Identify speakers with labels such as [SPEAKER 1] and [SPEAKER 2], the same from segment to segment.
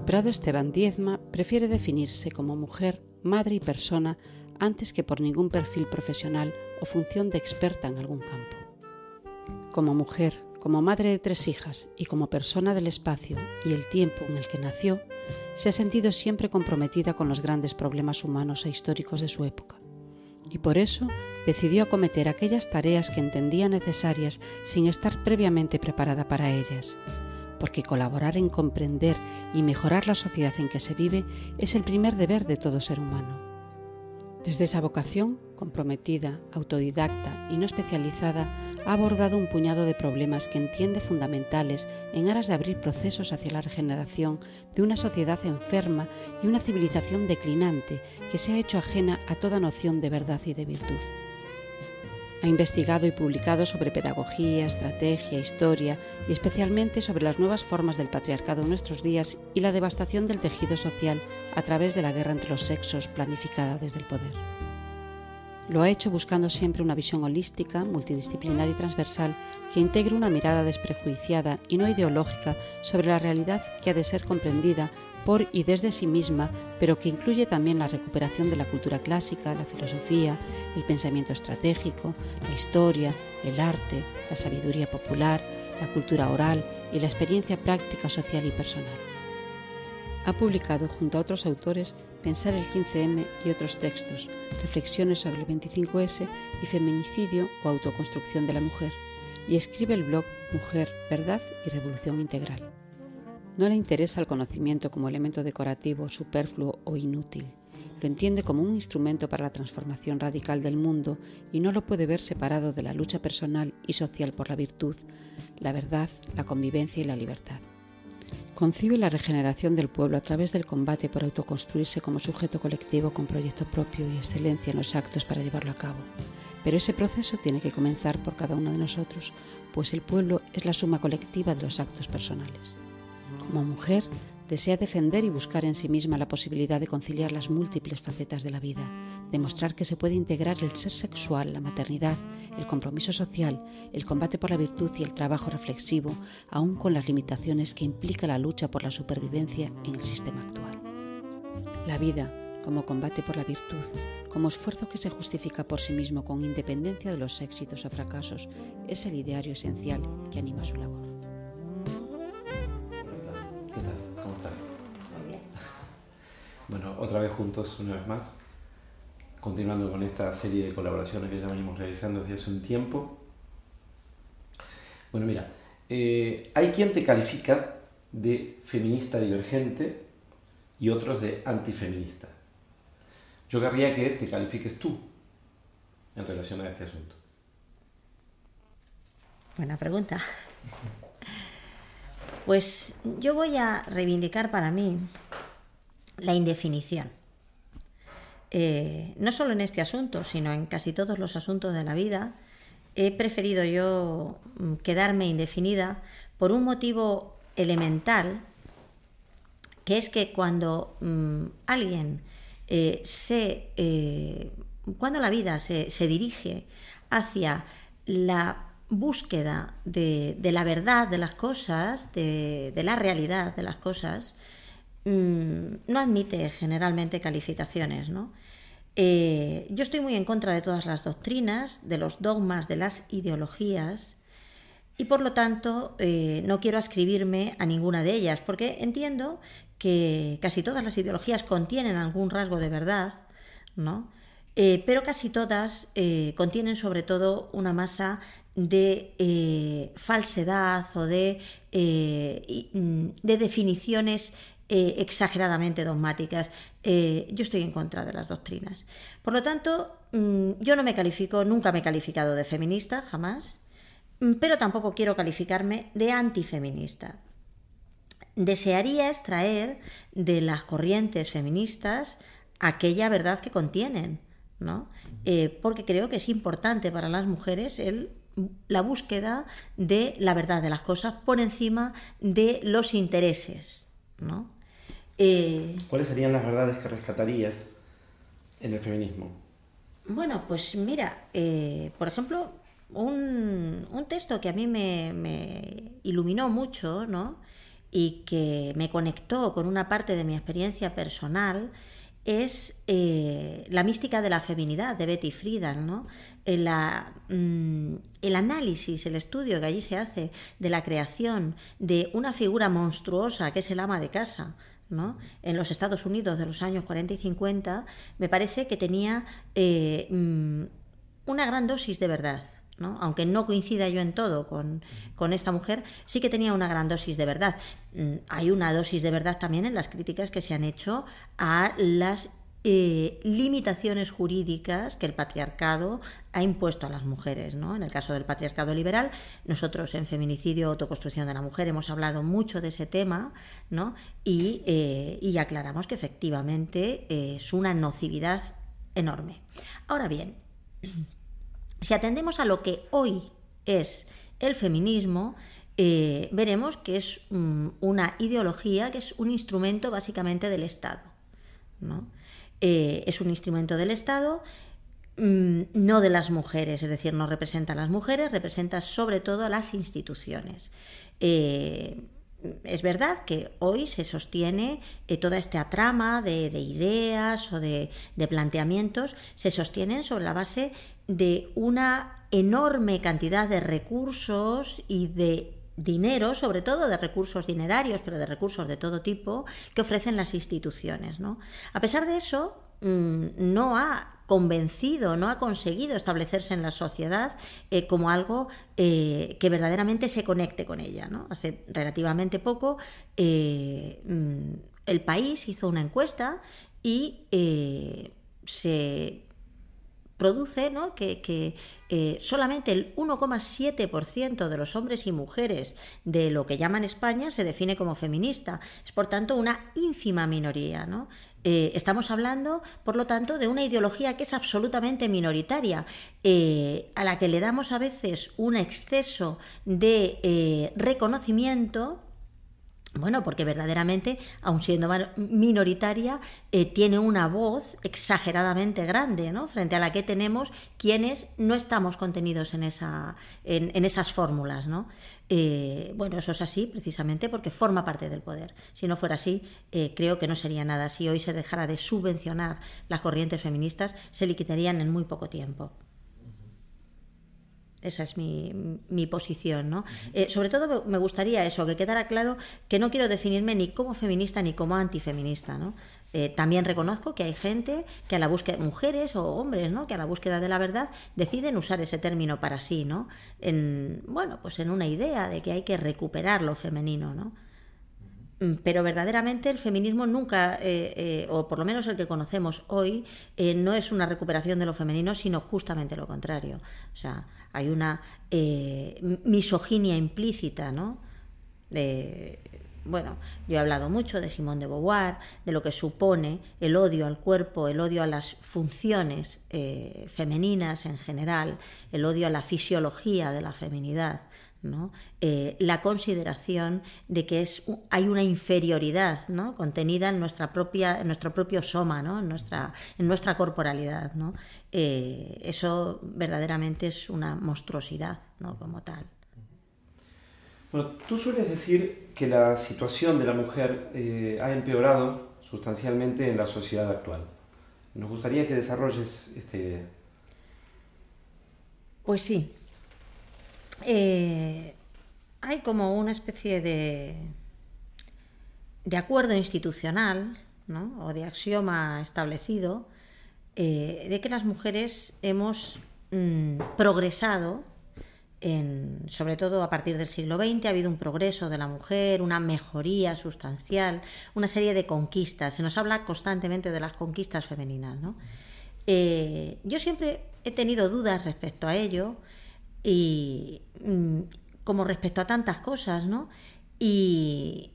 [SPEAKER 1] Prado Esteban Diezma prefiere definirse como mujer, madre y persona antes que por ningún perfil profesional o función de experta en algún campo. Como mujer, como madre de 3 hijas y como persona del espacio y el tiempo en el que nació, se ha sentido siempre comprometida con los grandes problemas humanos e históricos de su época. Y por eso decidió acometer aquellas tareas que entendía necesarias sin estar previamente preparada para ellas. Porque colaborar en comprender y mejorar la sociedad en que se vive es el primer deber de todo ser humano. Desde esa vocación, comprometida, autodidacta y no especializada, ha abordado un puñado de problemas que entiende fundamentales en aras de abrir procesos hacia la regeneración de una sociedad enferma y una civilización declinante que se ha hecho ajena a toda noción de verdad y de virtud. Ha investigado y publicado sobre pedagogía, estrategia, historia y especialmente sobre las nuevas formas del patriarcado en nuestros días y la devastación del tejido social a través de la guerra entre los sexos planificada desde el poder. Lo ha hecho buscando siempre una visión holística, multidisciplinar y transversal que integre una mirada desprejuiciada y no ideológica sobre la realidad que ha de ser comprendida por y desde sí misma, pero que incluye también la recuperación de la cultura clásica, la filosofía, el pensamiento estratégico, la historia, el arte, la sabiduría popular, la cultura oral y la experiencia práctica, social y personal. Ha publicado junto a otros autores Pensar el 15M y otros textos, reflexiones sobre el 25S y feminicidio o autoconstrucción de la mujer, y escribe el blog Mujer, Verdad y Revolución Integral. No le interesa el conocimiento como elemento decorativo, superfluo o inútil. Lo entiende como un instrumento para la transformación radical del mundo y no lo puede ver separado de la lucha personal y social por la virtud, la verdad, la convivencia y la libertad. Concibe la regeneración del pueblo a través del combate por autoconstruirse como sujeto colectivo con proyecto propio y excelencia en los actos para llevarlo a cabo. Pero ese proceso tiene que comenzar por cada uno de nosotros, pues el pueblo es la suma colectiva de los actos personales. Como mujer, desea defender y buscar en sí misma la posibilidad de conciliar las múltiples facetas de la vida, demostrar que se puede integrar el ser sexual, la maternidad, el compromiso social, el combate por la virtud y el trabajo reflexivo, aun con las limitaciones que implica la lucha por la supervivencia en el sistema actual. La vida, como combate por la virtud, como esfuerzo que se justifica por sí mismo con independencia de los éxitos o fracasos, es el ideario esencial que anima su labor.
[SPEAKER 2] Bueno, otra vez juntos, una vez más, continuando con esta serie de colaboraciones que ya venimos realizando desde hace un tiempo. Bueno, mira, hay quien te califica de feminista divergente y otros de antifeminista. Yo querría que te califiques tú en relación a este asunto.
[SPEAKER 3] Buena pregunta. Pues yo voy a reivindicar para mí la indefinición. No solo en este asunto, sino en casi todos los asuntos de la vida, he preferido yo quedarme indefinida por un motivo elemental, que es que cuando alguien cuando la vida se dirige hacia la búsqueda de la verdad de las cosas, de la realidad de las cosas, no admite generalmente calificaciones, ¿no? Yo estoy muy en contra de todas las doctrinas, de los dogmas, de las ideologías, y por lo tanto no quiero ascribirme a ninguna de ellas, porque entiendo que casi todas las ideologías contienen algún rasgo de verdad, ¿no? Pero casi todas contienen sobre todo una masa de falsedad o de definiciones exageradamente dogmáticas. Yo estoy en contra de las doctrinas. Por lo tanto, yo no me califico, nunca me he calificado de feminista, jamás, pero tampoco quiero calificarme de antifeminista. Desearía extraer de las corrientes feministas aquella verdad que contienen, ¿no? Porque creo que es importante para las mujeres la búsqueda de la verdad de las cosas por encima de los intereses, ¿no?
[SPEAKER 2] ¿Cuáles serían las verdades que rescatarías en el feminismo?
[SPEAKER 3] Bueno, pues mira, por ejemplo, un texto que a mí me iluminó mucho, ¿no? y que me conectó con una parte de mi experiencia personal es la mística de la feminidad de Betty Friedan, ¿no? El análisis, el estudio que allí se hace de la creación de una figura monstruosa que es el ama de casa, ¿no? En los Estados Unidos de los años 40 y 50, me parece que tenía una gran dosis de verdad, ¿no? Aunque no coincida yo en todo con esta mujer, sí que tenía una gran dosis de verdad. Hay una dosis de verdad también en las críticas que se han hecho a las limitaciones jurídicas que el patriarcado ha impuesto a las mujeres, ¿no? En el caso del patriarcado liberal, nosotros en Feminicidio, Autoconstrucción de la Mujer hemos hablado mucho de ese tema, ¿no? Y aclaramos que efectivamente es una nocividad enorme. Ahora bien, si atendemos a lo que hoy es el feminismo, veremos que es una ideología que es un instrumento básicamente del Estado, ¿no? Es un instrumento del Estado, no de las mujeres, es decir, no representa a las mujeres, representa sobre todo a las instituciones. Es verdad que hoy se sostiene toda esta trama de ideas o de planteamientos, se sostienen sobre la base de una enorme cantidad de recursos y de dinero, sobre todo de recursos dinerarios, pero de recursos de todo tipo, que ofrecen las instituciones, ¿no? A pesar de eso, no ha convencido, no ha conseguido establecerse en la sociedad como algo que verdaderamente se conecte con ella, ¿no? Hace relativamente poco El País hizo una encuesta y se produce, ¿no?, que solamente el 1,7% de los hombres y mujeres de lo que llaman España se define como feminista. Es, por tanto, una ínfima minoría, ¿no? Estamos hablando, por lo tanto, de una ideología que es absolutamente minoritaria, a la que le damos a veces un exceso de reconocimiento. Bueno, porque verdaderamente, aun siendo minoritaria, tiene una voz exageradamente grande, ¿no?, frente a la que tenemos quienes no estamos contenidos en esas fórmulas, ¿no? Bueno, eso es así precisamente porque forma parte del poder. Si no fuera así, creo que no sería nada. Si hoy se dejara de subvencionar las corrientes feministas, se liquidarían en muy poco tiempo. Esa es mi posición, ¿no? Sobre todo me gustaría eso, que quedara claro que no quiero definirme ni como feminista ni como antifeminista, ¿no? También reconozco que hay gente que a la búsqueda, mujeres o hombres, ¿no?, que a la búsqueda de la verdad deciden usar ese término para sí, ¿no? Bueno, pues en una idea de que hay que recuperar lo femenino, ¿no? Pero verdaderamente el feminismo nunca, o por lo menos el que conocemos hoy, no es una recuperación de lo femenino, sino justamente lo contrario. O sea, hay una misoginia implícita, ¿no? Bueno, yo he hablado mucho de Simone de Beauvoir, de lo que supone el odio al cuerpo, el odio a las funciones femeninas en general, el odio a la fisiología de la feminidad, ¿no? La consideración de que hay una inferioridad, ¿no?, contenida en nuestro propio soma, ¿no?, en nuestra corporalidad, ¿no? Eso verdaderamente es una monstruosidad, ¿no?, como tal.
[SPEAKER 2] Bueno, tú sueles decir que la situación de la mujer ha empeorado sustancialmente en la sociedad actual. Nos gustaría que desarrolles esta idea.
[SPEAKER 3] Pues sí. Hay como una especie de acuerdo institucional, ¿no?, o de axioma establecido de que las mujeres hemos progresado, sobre todo a partir del siglo XX, ha habido un progreso de la mujer, una mejoría sustancial, una serie de conquistas. Se nos habla constantemente de las conquistas femeninas, ¿no? Yo siempre he tenido dudas respecto a ello, y como respecto a tantas cosas, ¿no? Y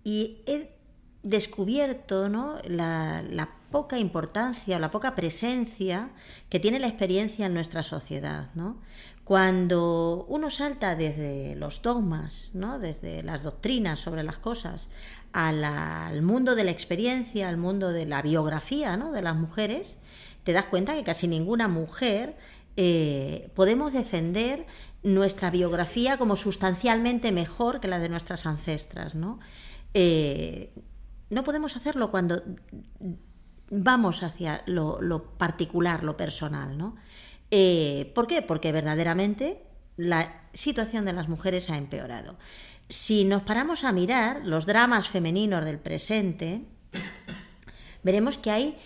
[SPEAKER 3] he descubierto, ¿no?, la poca importancia o la poca presencia que tiene la experiencia en nuestra sociedad, ¿no? Cuando uno salta desde los dogmas, ¿no?, desde las doctrinas sobre las cosas, al mundo de la experiencia, al mundo de la biografía, ¿no?, de las mujeres, te das cuenta que casi ninguna mujer podemos defender nuestra biografía como sustancialmente mejor que la de nuestras ancestras, ¿no? No podemos hacerlo cuando vamos hacia lo particular, lo personal, ¿no? ¿Por qué? Porque verdaderamente la situación de las mujeres ha empeorado. Si nos paramos a mirar los dramas femeninos del presente, veremos que hay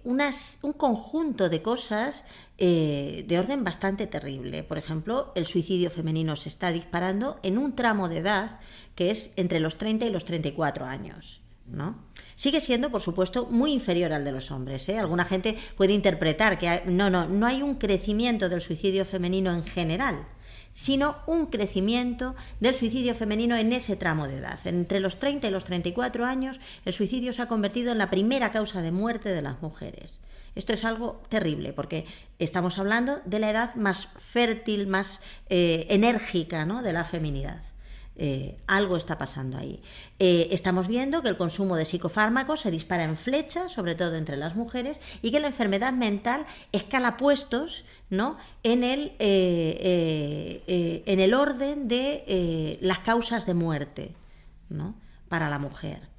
[SPEAKER 3] un conjunto de cosas de orden bastante terrible. Por ejemplo, el suicidio femenino se está disparando en un tramo de edad que es entre los 30 y los 34 años, ¿no? Sigue siendo, por supuesto, muy inferior al de los hombres, ¿eh? Alguna gente puede interpretar que no hay un crecimiento del suicidio femenino en general, sino un crecimiento del suicidio femenino en ese tramo de edad. Entre los 30 y los 34 años, el suicidio se ha convertido en la primera causa de muerte de las mujeres. Esto es algo terrible, porque estamos hablando de la edad más fértil, más enérgica, ¿no?, de la feminidad. Algo está pasando ahí. Estamos viendo que el consumo de psicofármacos se dispara en flecha, sobre todo entre las mujeres, y que la enfermedad mental escala puestos, ¿no?, en el orden de las causas de muerte, ¿no?, para la mujer.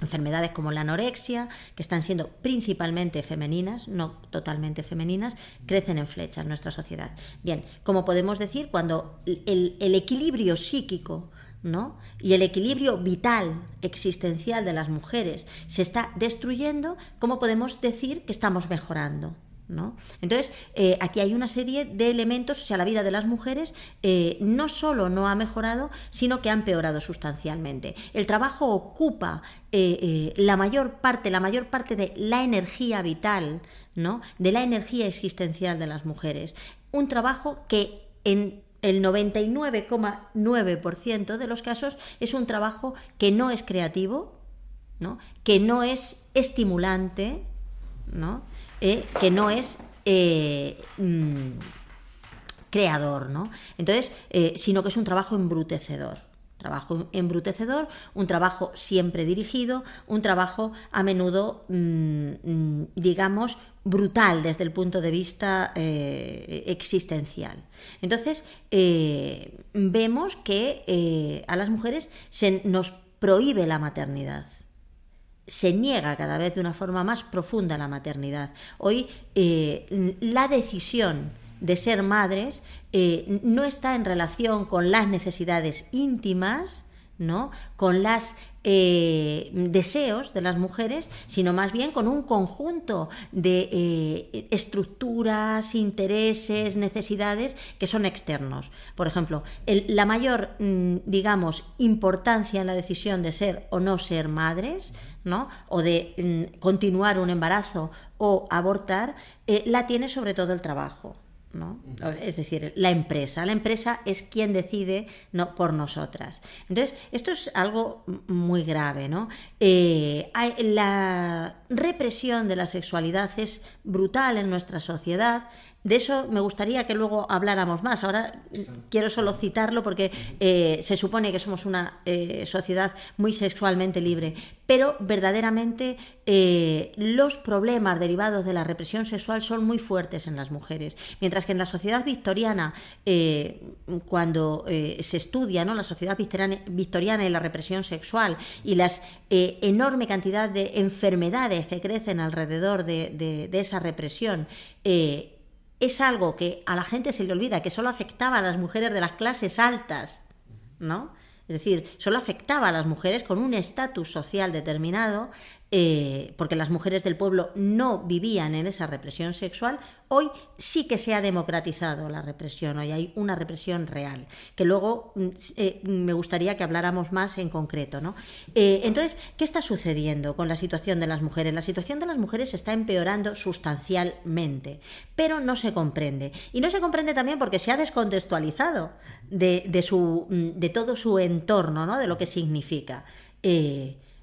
[SPEAKER 3] Enfermedades como la anorexia, que están siendo principalmente femeninas, no totalmente femeninas, crecen en flecha en nuestra sociedad. Bien, como podemos decir, cuando el equilibrio psíquico, ¿no?, y el equilibrio vital, existencial de las mujeres se está destruyendo, ¿cómo podemos decir que estamos mejorando?, ¿no? Entonces, aquí hay una serie de elementos. O sea, la vida de las mujeres no solo no ha mejorado, sino que ha empeorado sustancialmente. El trabajo ocupa la mayor parte de la energía vital, ¿no?, de la energía existencial de las mujeres. Un trabajo que en el 99,9% de los casos es un trabajo que no es creativo, ¿no?, que no es estimulante, ¿no?, que no es creador, ¿no? Entonces, sino que es un trabajo embrutecedor. Un trabajo siempre dirigido, un trabajo a menudo, digamos, brutal desde el punto de vista existencial. Entonces, vemos que a las mujeres se nos prohíbe la maternidad. Se niega cada vez de una forma más profunda la maternidad. Hoy la decisión de ser madres no está en relación con las necesidades íntimas, ¿no?, con los deseos de las mujeres, sino más bien con un conjunto de estructuras, intereses, necesidades que son externos. Por ejemplo, la mayor, digamos, importancia en la decisión de ser o no ser madres, ¿no?, o de continuar un embarazo o abortar, la tiene sobre todo el trabajo, ¿no? Es decir, la empresa es quien decide, no por nosotras. Entonces, esto es algo muy grave, ¿no? La represión de la sexualidad es brutal en nuestra sociedad. De eso me gustaría que luego habláramos más. Ahora quiero solo citarlo porque se supone que somos una sociedad muy sexualmente libre, pero verdaderamente los problemas derivados de la represión sexual son muy fuertes en las mujeres. Mientras que en la sociedad victoriana, cuando se estudia, ¿no?, la sociedad victoriana y la represión sexual y las enorme cantidad de enfermedades que crecen alrededor de esa represión, es algo que a la gente se le olvida, que solo afectaba a las mujeres de las clases altas, ¿no? Es decir, solo afectaba a las mujeres con un estatus social determinado, porque las mujeres del pueblo no vivían en esa represión sexual. Hoy sí que se ha democratizado la represión, hoy hay una represión real, que luego me gustaría que habláramos más en concreto, ¿no? Entonces, ¿qué está sucediendo con la situación de las mujeres? La situación de las mujeres está empeorando sustancialmente, pero no se comprende. Y no se comprende también porque se ha descontextualizado de todo su entorno, ¿no?, de lo que significa.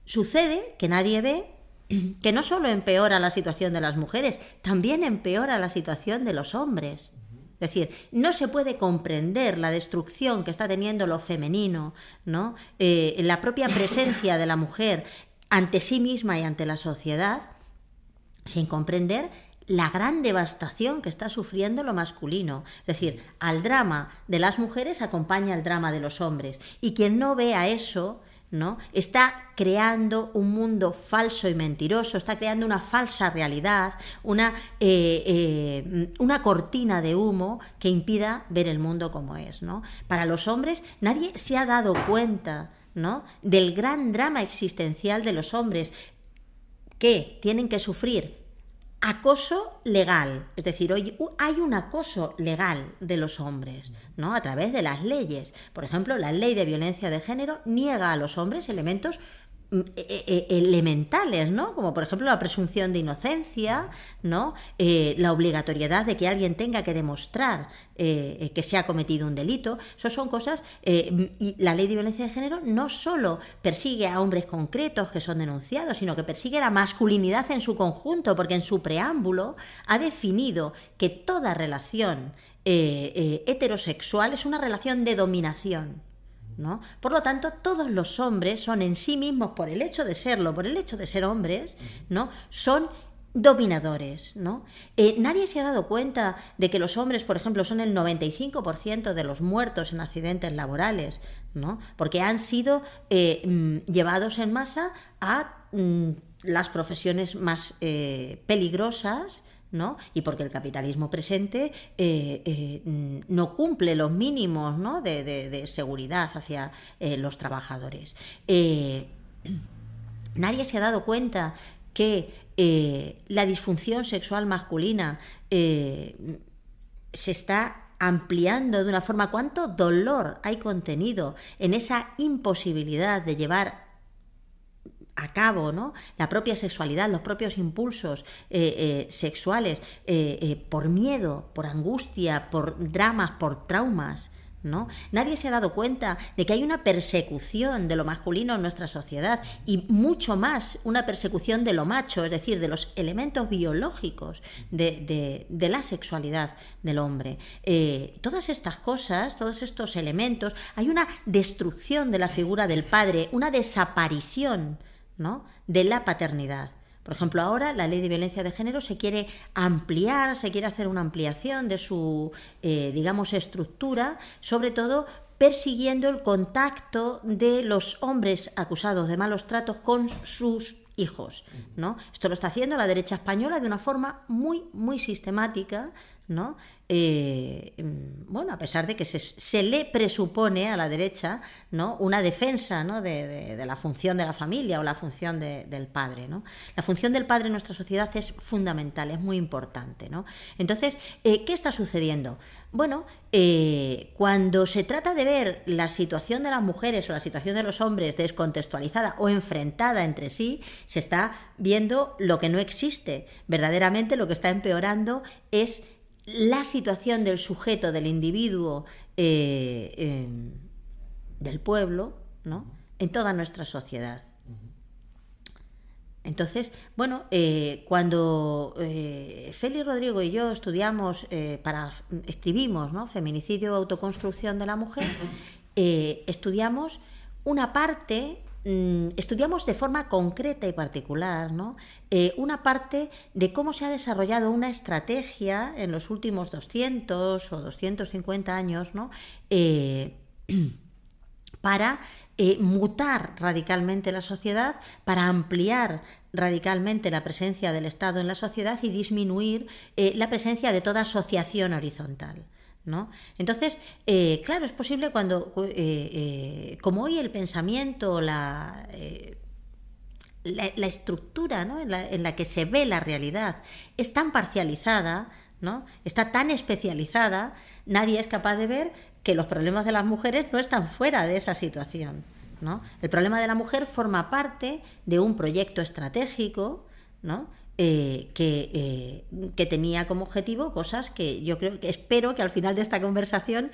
[SPEAKER 3] Sucede que nadie ve que no solo empeora la situación de las mujeres, también empeora la situación de los hombres. Es decir, no se puede comprender la destrucción que está teniendo lo femenino, ¿no?, la propia presencia de la mujer ante sí misma y ante la sociedad, sin comprender la gran devastación que está sufriendo lo masculino. Es decir, al drama de las mujeres acompaña el drama de los hombres. Y quien no vea eso, ¿no?, está creando un mundo falso y mentiroso, está creando una falsa realidad, una cortina de humo que impida ver el mundo como es, ¿no? Para los hombres, nadie se ha dado cuenta, ¿no?, del gran drama existencial de los hombres, que tienen que sufrir acoso legal, es decir, hoy hay un acoso legal de los hombres, ¿no?, a través de las leyes. Por ejemplo, la ley de violencia de género niega a los hombres elementos elementales, ¿no?, como por ejemplo la presunción de inocencia, ¿no?, la obligatoriedad de que alguien tenga que demostrar que se ha cometido un delito. Eso son cosas, y la ley de violencia de género no solo persigue a hombres concretos que son denunciados, sino que persigue la masculinidad en su conjunto, porque en su preámbulo ha definido que toda relación heterosexual es una relación de dominación, ¿no? Por lo tanto, todos los hombres son en sí mismos, por el hecho de serlo, por el hecho de ser hombres, ¿no?, son dominadores, ¿no? Nadie se ha dado cuenta de que los hombres, por ejemplo, son el 95% de los muertos en accidentes laborales, ¿no?, porque han sido llevados en masa a las profesiones más peligrosas, ¿no?, y porque el capitalismo presente no cumple los mínimos, ¿no?, de seguridad hacia los trabajadores. Nadie se ha dado cuenta que la disfunción sexual masculina se está ampliando de una forma. ¿Cuánto dolor hay contenido en esa imposibilidad de llevar a cabo, ¿no?, la propia sexualidad, los propios impulsos sexuales, por miedo, por angustia, por dramas, por traumas, ¿no? Nadie se ha dado cuenta de que hay una persecución de lo masculino en nuestra sociedad, y mucho más una persecución de lo macho, es decir, de los elementos biológicos de la sexualidad del hombre. Todas estas cosas, todos estos elementos, hay una destrucción de la figura del padre, una desaparición, ¿no?, de la paternidad. Por ejemplo, ahora la ley de violencia de género se quiere ampliar, se quiere hacer una ampliación de su, digamos, estructura, sobre todo persiguiendo el contacto de los hombres acusados de malos tratos con sus hijos, ¿no? Esto lo está haciendo la derecha española de una forma muy, muy sistemática, ¿no? Bueno, a pesar de que se le presupone a la derecha, ¿no?, una defensa, ¿no?, de la función de la familia o la función del padre, ¿no? La función del padre en nuestra sociedad es fundamental, es muy importante, ¿no? Entonces, ¿qué está sucediendo? Bueno, cuando se trata de ver la situación de las mujeres o la situación de los hombres descontextualizada o enfrentada entre sí, se está viendo lo que no existe. Verdaderamente lo que está empeorando es la situación del sujeto, del individuo, del pueblo, ¿no?, en toda nuestra sociedad. Entonces, bueno, cuando Félix Rodrigo y yo escribimos, ¿no?, Feminicidio, autoconstrucción de la mujer, estudiamos una parte. Estudiamos de forma concreta y particular, ¿no?, una parte de cómo se ha desarrollado una estrategia en los últimos 200 o 250 años, ¿no?, para mutar radicalmente la sociedad, para ampliar radicalmente la presencia del Estado en la sociedad y disminuir la presencia de toda asociación horizontal, ¿no? Entonces, claro, es posible cuando, como hoy el pensamiento, la estructura, ¿no?, en la que se ve la realidad es tan parcializada, ¿no?, está tan especializada, nadie es capaz de ver que los problemas de las mujeres no están fuera de esa situación, ¿no? El problema de la mujer forma parte de un proyecto estratégico, ¿no?, que tenía como objetivo cosas que yo espero que al final de esta conversación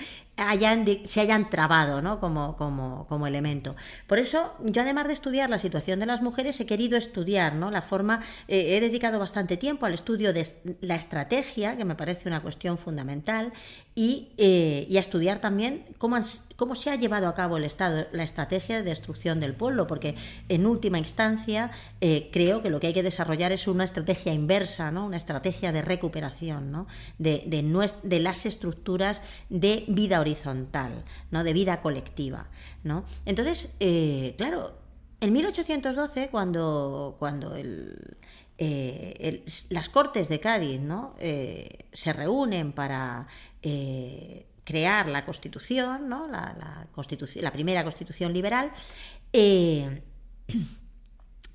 [SPEAKER 3] se hayan trabado, ¿no?, como elemento. Por eso yo, además de estudiar la situación de las mujeres, he querido estudiar, ¿no?, la forma, he dedicado bastante tiempo al estudio de la estrategia, que me parece una cuestión fundamental, y a estudiar también cómo se ha llevado a cabo el Estado la estrategia de destrucción del pueblo, porque en última instancia creo que lo que hay que desarrollar es una estrategia inversa, ¿no? Una estrategia de recuperación, ¿no? de las estructuras de vida horizontal, ¿no? De vida colectiva, ¿no? Entonces, claro, en 1812, cuando las Cortes de Cádiz, ¿no? Se reúnen para crear la Constitución, ¿no? La primera Constitución liberal,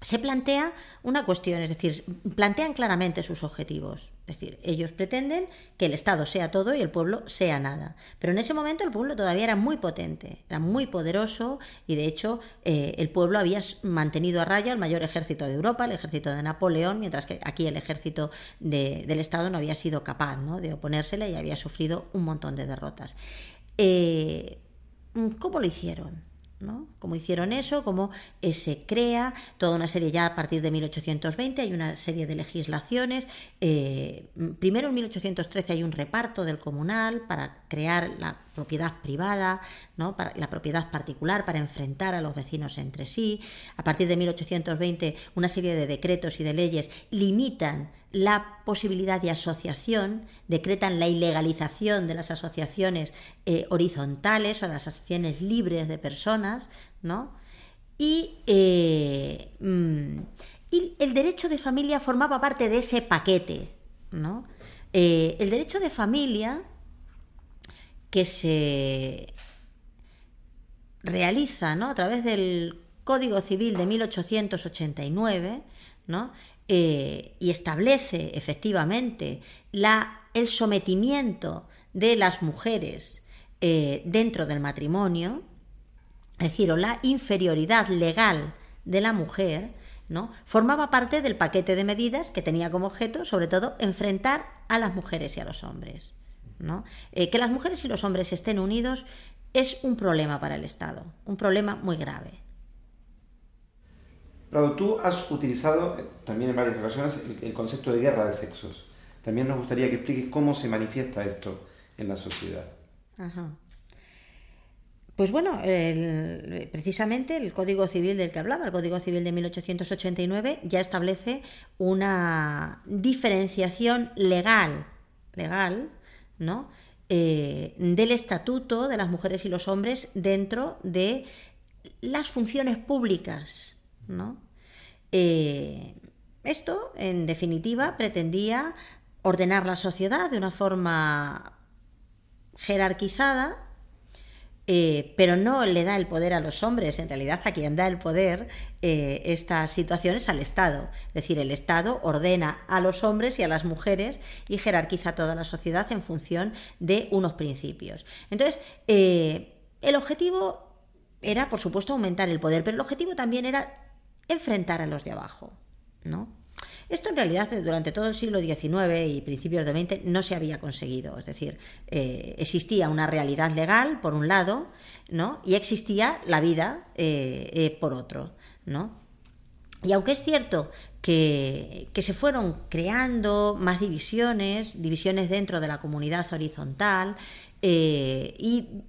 [SPEAKER 3] se plantea una cuestión, es decir, plantean claramente sus objetivos. Es decir, ellos pretenden que el Estado sea todo y el pueblo sea nada. Pero en ese momento el pueblo todavía era muy potente, era muy poderoso, y de hecho el pueblo había mantenido a raya el mayor ejército de Europa, el ejército de Napoleón, mientras que aquí el ejército del Estado no había sido capaz, ¿no? de oponérsele y había sufrido un montón de derrotas. ¿Cómo lo hicieron? ¿No? Cómo hicieron eso, cómo se crea toda una serie, ya a partir de 1820 hay una serie de legislaciones. Primero en 1813 hay un reparto del comunal para crear la propiedad privada, ¿no? Para la propiedad particular, para enfrentar a los vecinos entre sí. A partir de 1820 una serie de decretos y de leyes limitan la posibilidad de asociación, decretan la ilegalización de las asociaciones horizontales o de las asociaciones libres de personas, ¿no? Y el derecho de familia formaba parte de ese paquete, ¿no? El derecho de familia que se realiza, ¿no? A través del Código Civil de 1889, ¿no? Y establece efectivamente el sometimiento de las mujeres dentro del matrimonio, es decir, o la inferioridad legal de la mujer, ¿no? Formaba parte del paquete de medidas que tenía como objeto, sobre todo, enfrentar a las mujeres y a los hombres, ¿no? Que las mujeres y los hombres estén unidos es un problema para el Estado, un problema muy grave.
[SPEAKER 2] Prado, tú has utilizado también en varias ocasiones el concepto de guerra de sexos. También nos gustaría que expliques cómo se manifiesta esto en la sociedad.
[SPEAKER 3] Ajá. Pues bueno, precisamente el Código Civil del que hablaba, el Código Civil de 1889, ya establece una diferenciación legal, ¿no? Del estatuto de las mujeres y los hombres dentro de las funciones públicas, ¿no? Esto, en definitiva, pretendía ordenar la sociedad de una forma jerarquizada, pero no le da el poder a los hombres. En realidad, a quien da el poder estas situaciones al Estado. Es decir, el Estado ordena a los hombres y a las mujeres y jerarquiza toda la sociedad en función de unos principios. Entonces, el objetivo era, por supuesto, aumentar el poder, pero el objetivo también era enfrentar a los de abajo, ¿no? Esto en realidad durante todo el siglo XIX y principios del XX no se había conseguido, es decir, existía una realidad legal por un lado, ¿no? Y existía la vida por otro, ¿no? Y aunque es cierto que se fueron creando más divisiones dentro de la comunidad horizontal y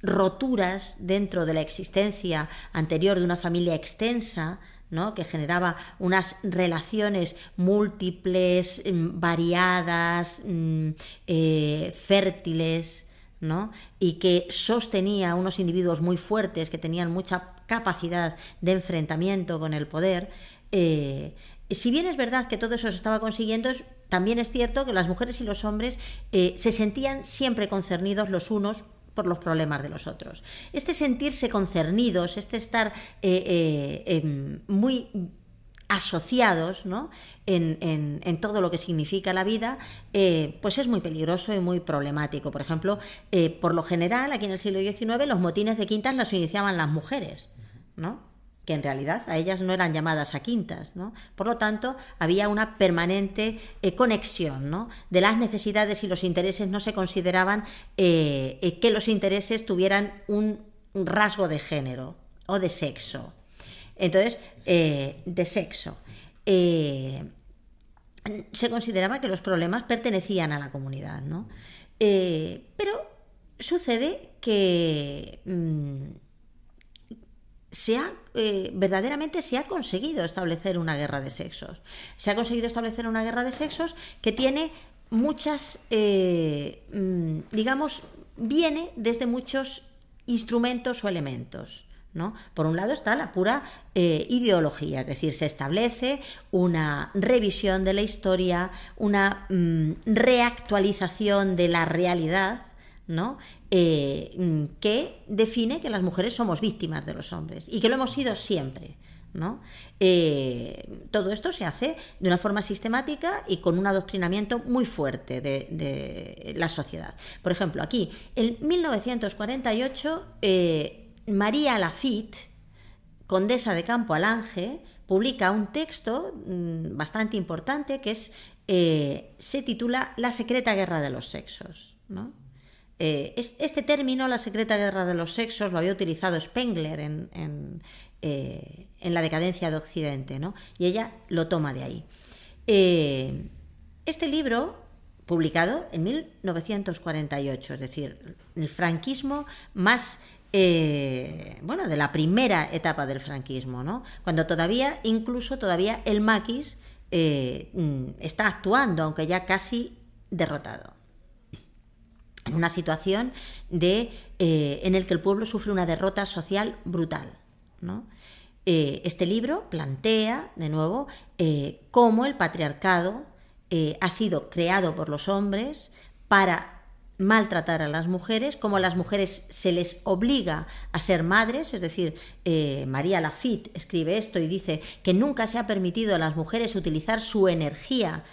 [SPEAKER 3] roturas dentro de la existencia anterior de una familia extensa, ¿no? Que generaba unas relaciones múltiples, variadas, fértiles, ¿no? Y que sostenía a unos individuos muy fuertes que tenían mucha capacidad de enfrentamiento con el poder. Si bien es verdad que todo eso se estaba consiguiendo, también es cierto que las mujeres y los hombres se sentían siempre concernidos los unos por los problemas de los otros. Este sentirse concernidos, este estar muy asociados, ¿no? en todo lo que significa la vida, pues es muy peligroso y muy problemático. Por ejemplo, por lo general, aquí en el siglo XIX, los motines de quintas los iniciaban las mujeres, ¿no? Que en realidad a ellas no eran llamadas a quintas, ¿no? Por lo tanto, había una permanente conexión, ¿no? De las necesidades y los intereses. No se consideraban que los intereses tuvieran un rasgo de género o de sexo. Entonces, de sexo. Se consideraba que los problemas pertenecían a la comunidad, ¿no? Pero sucede que verdaderamente se ha conseguido establecer una guerra de sexos. Se ha conseguido establecer una guerra de sexos que tiene muchas, digamos, viene desde muchos instrumentos o elementos, ¿no? Por un lado está la pura ideología, es decir, se establece una revisión de la historia, una reactualización de la realidad, ¿no? Que define que las mujeres somos víctimas de los hombres y que lo hemos sido siempre, ¿no? Todo esto se hace de una forma sistemática y con un adoctrinamiento muy fuerte de la sociedad. Por ejemplo, aquí, en 1948, María Lafitte, condesa de Campo Alange, publica un texto bastante importante que se titula La secreta guerra de los sexos, ¿no? Este término, la secreta guerra de los sexos, lo había utilizado Spengler en la decadencia de Occidente, ¿no? Y ella lo toma de ahí. Este libro, publicado en 1948, es decir, el franquismo más, de la primera etapa del franquismo, ¿no? Cuando todavía el maquis está actuando, aunque ya casi derrotado. En una situación en el que el pueblo sufre una derrota social brutal, ¿no? Este libro plantea, de nuevo, cómo el patriarcado ha sido creado por los hombres para maltratar a las mujeres, cómo a las mujeres se les obliga a ser madres, es decir, María Lafitte escribe esto y dice que nunca se ha permitido a las mujeres utilizar su energía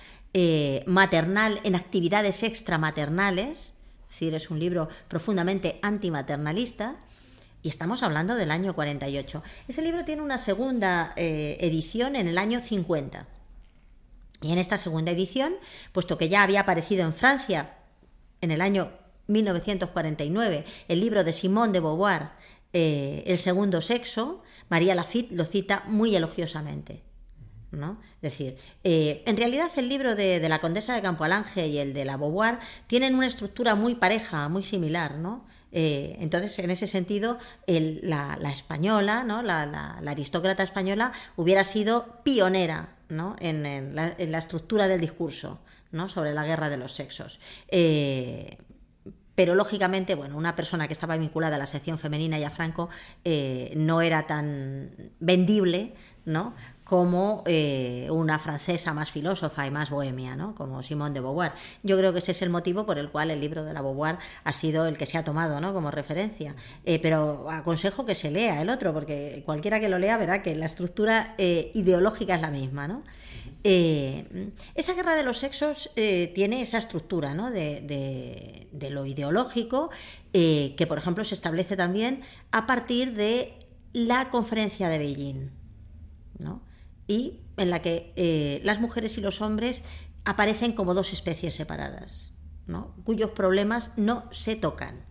[SPEAKER 3] maternal en actividades extramaternales. Es decir, es un libro profundamente antimaternalista y estamos hablando del año 48. Ese libro tiene una segunda edición en el año 50. Y en esta segunda edición, puesto que ya había aparecido en Francia en el año 1949 el libro de Simone de Beauvoir, El segundo sexo, María Lafitte lo cita muy elogiosamente, ¿no? Es decir, en realidad el libro de la condesa de Campo Alange y el de la Beauvoir tienen una estructura muy pareja, muy similar, ¿no? Entonces, en ese sentido, la española, ¿no? la aristócrata española hubiera sido pionera, ¿no? en la estructura del discurso, ¿no? Sobre la guerra de los sexos. Pero lógicamente, una persona que estaba vinculada a la sección femenina y a Franco no era tan vendible, ¿no? Como una francesa más filósofa y más bohemia, ¿no? Como Simone de Beauvoir. Yo creo que ese es el motivo por el cual el libro de la Beauvoir ha sido el que se ha tomado, ¿no? Como referencia. Pero aconsejo que se lea el otro, porque cualquiera que lo lea verá que la estructura ideológica es la misma, ¿no? Esa guerra de los sexos tiene esa estructura, ¿no? de lo ideológico, que por ejemplo se establece también a partir de la conferencia de Beijing, ¿no? Y en la que las mujeres y los hombres aparecen como dos especies separadas, ¿no? Cuyos problemas no se tocan,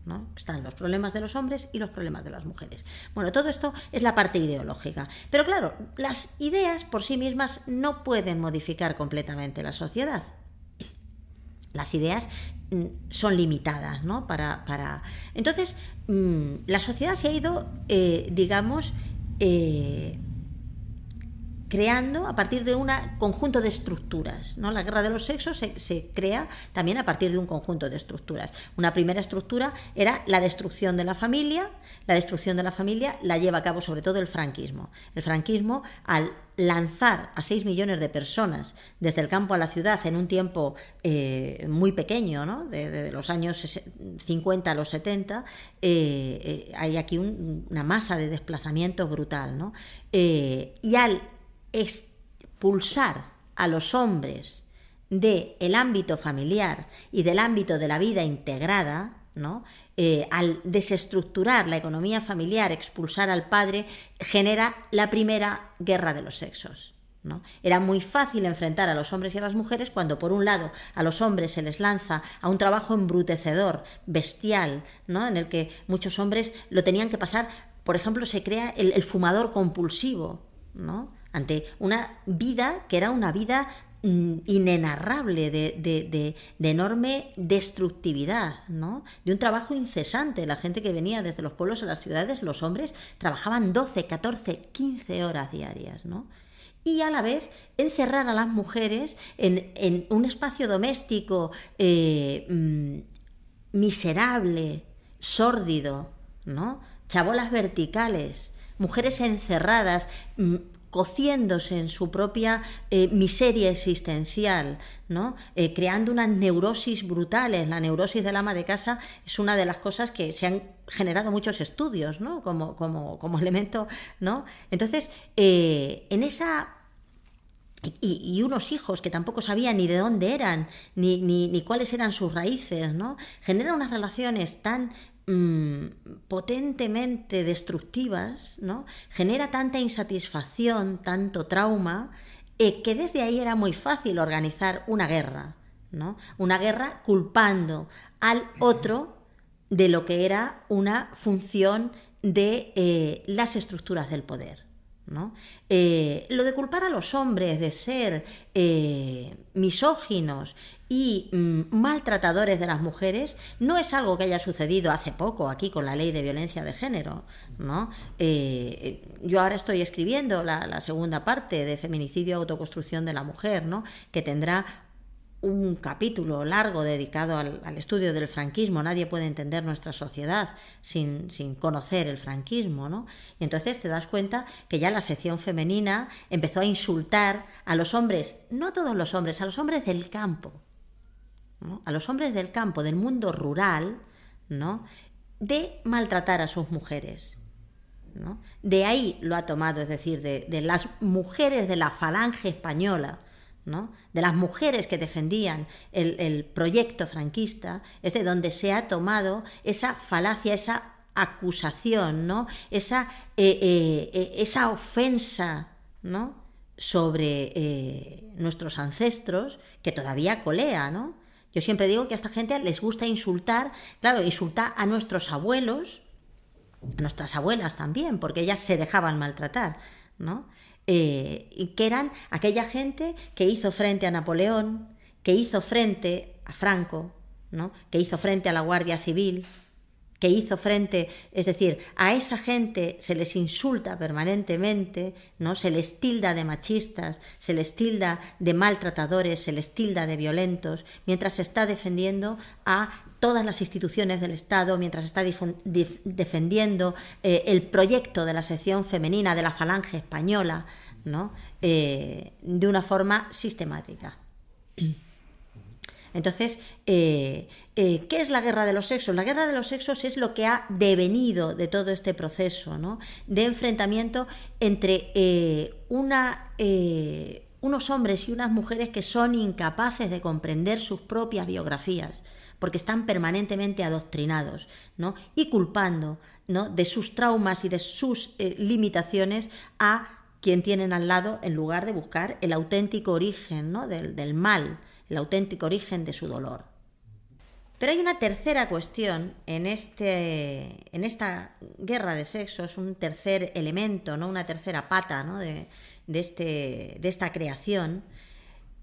[SPEAKER 3] ¿no? Están los problemas de los hombres y los problemas de las mujeres. Bueno, todo esto es la parte ideológica. Pero claro, las ideas por sí mismas no pueden modificar completamente la sociedad. Las ideas son limitadas, ¿no? Entonces, la sociedad se ha ido, creando a partir de un conjunto de estructuras, ¿no? La guerra de los sexos se crea también a partir de un conjunto de estructuras. Una primera estructura era la destrucción de la familia. La destrucción de la familia la lleva a cabo sobre todo el franquismo. El franquismo, al lanzar a 6 millones de personas desde el campo a la ciudad en un tiempo muy pequeño, ¿no? De los años 50 a los 70, hay aquí una masa de desplazamiento brutal, ¿no? Y al expulsar a los hombres del ámbito familiar y del ámbito de la vida integrada, ¿no? Al desestructurar la economía familiar, expulsar al padre, genera la primera guerra de los sexos, ¿no? Era muy fácil enfrentar a los hombres y a las mujeres cuando, por un lado, a los hombres se les lanza a un trabajo embrutecedor, bestial, ¿no? En el que muchos hombres lo tenían que pasar. Por ejemplo, se crea el fumador compulsivo, ¿no? Ante una vida que era una vida inenarrable de enorme destructividad, ¿no? De un trabajo incesante. La gente que venía desde los pueblos a las ciudades, los hombres, trabajaban 12, 14, 15 horas diarias, ¿no? Y a la vez encerrar a las mujeres en un espacio doméstico miserable, sórdido, ¿no? Chabolas verticales, mujeres encerradas, cociéndose en su propia miseria existencial, ¿no? Creando unas neurosis brutales. La neurosis del ama de casa es una de las cosas que se han generado muchos estudios, ¿no? Como elemento, ¿no? Entonces, en esa... Y unos hijos que tampoco sabían ni de dónde eran, ni cuáles eran sus raíces, ¿no? Generan unas relaciones tan potentemente destructivas, ¿no? Genera tanta insatisfacción, tanto trauma, que desde ahí era muy fácil organizar una guerra, ¿no? Una guerra culpando al otro de lo que era una función de las estructuras del poder, ¿no? Lo de culpar a los hombres de ser misóginos y maltratadores de las mujeres no es algo que haya sucedido hace poco aquí con la ley de violencia de género, ¿no? Yo ahora estoy escribiendo la segunda parte de Feminicidio, autoconstrucción de la mujer, ¿no? Que tendrá un capítulo largo dedicado al estudio del franquismo. Nadie puede entender nuestra sociedad sin conocer el franquismo, ¿no? Y entonces te das cuenta que ya la sección femenina empezó a insultar a los hombres, no a todos los hombres, a los hombres del campo, ¿no? A los hombres del campo, del mundo rural, ¿no? De maltratar a sus mujeres, ¿no? De ahí lo ha tomado, es decir, de las mujeres de la falange española, ¿no? De las mujeres que defendían el proyecto franquista, es de donde se ha tomado esa falacia, esa acusación, ¿no? Esa ofensa, ¿no? Sobre nuestros ancestros, que todavía colea, ¿no? Yo siempre digo que a esta gente les gusta insultar, claro, insultar a nuestros abuelos, a nuestras abuelas también, porque ellas se dejaban maltratar, ¿no? Y que eran aquella gente que hizo frente a Napoleón, que hizo frente a Franco, ¿no? Que hizo frente a la Guardia Civil, que hizo frente, es decir, a esa gente se les insulta permanentemente, ¿no? Se les tilda de machistas, se les tilda de maltratadores, se les tilda de violentos, mientras se está defendiendo a todas las instituciones del Estado, mientras está defendiendo el proyecto de la sección femenina de la falange española, ¿no? De una forma sistemática. Entonces, ¿qué es la guerra de los sexos? La guerra de los sexos es lo que ha devenido de todo este proceso, ¿no? De enfrentamiento entre unos hombres y unas mujeres que son incapaces de comprender sus propias biografías, porque están permanentemente adoctrinados, ¿no? Y culpando, ¿no? De sus traumas y de sus limitaciones a quien tienen al lado, en lugar de buscar el auténtico origen, ¿no? del mal, el auténtico origen de su dolor. Pero hay una tercera cuestión en esta guerra de sexos, un tercer elemento, ¿no? Una tercera pata, ¿no? de esta creación,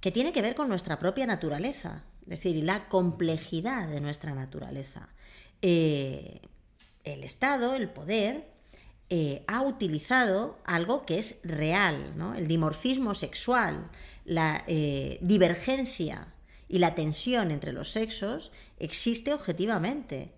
[SPEAKER 3] que tiene que ver con nuestra propia naturaleza, es decir, la complejidad de nuestra naturaleza. El Estado, el poder, ha utilizado algo que es real, ¿no? El dimorfismo sexual, la divergencia y la tensión entre los sexos existe objetivamente.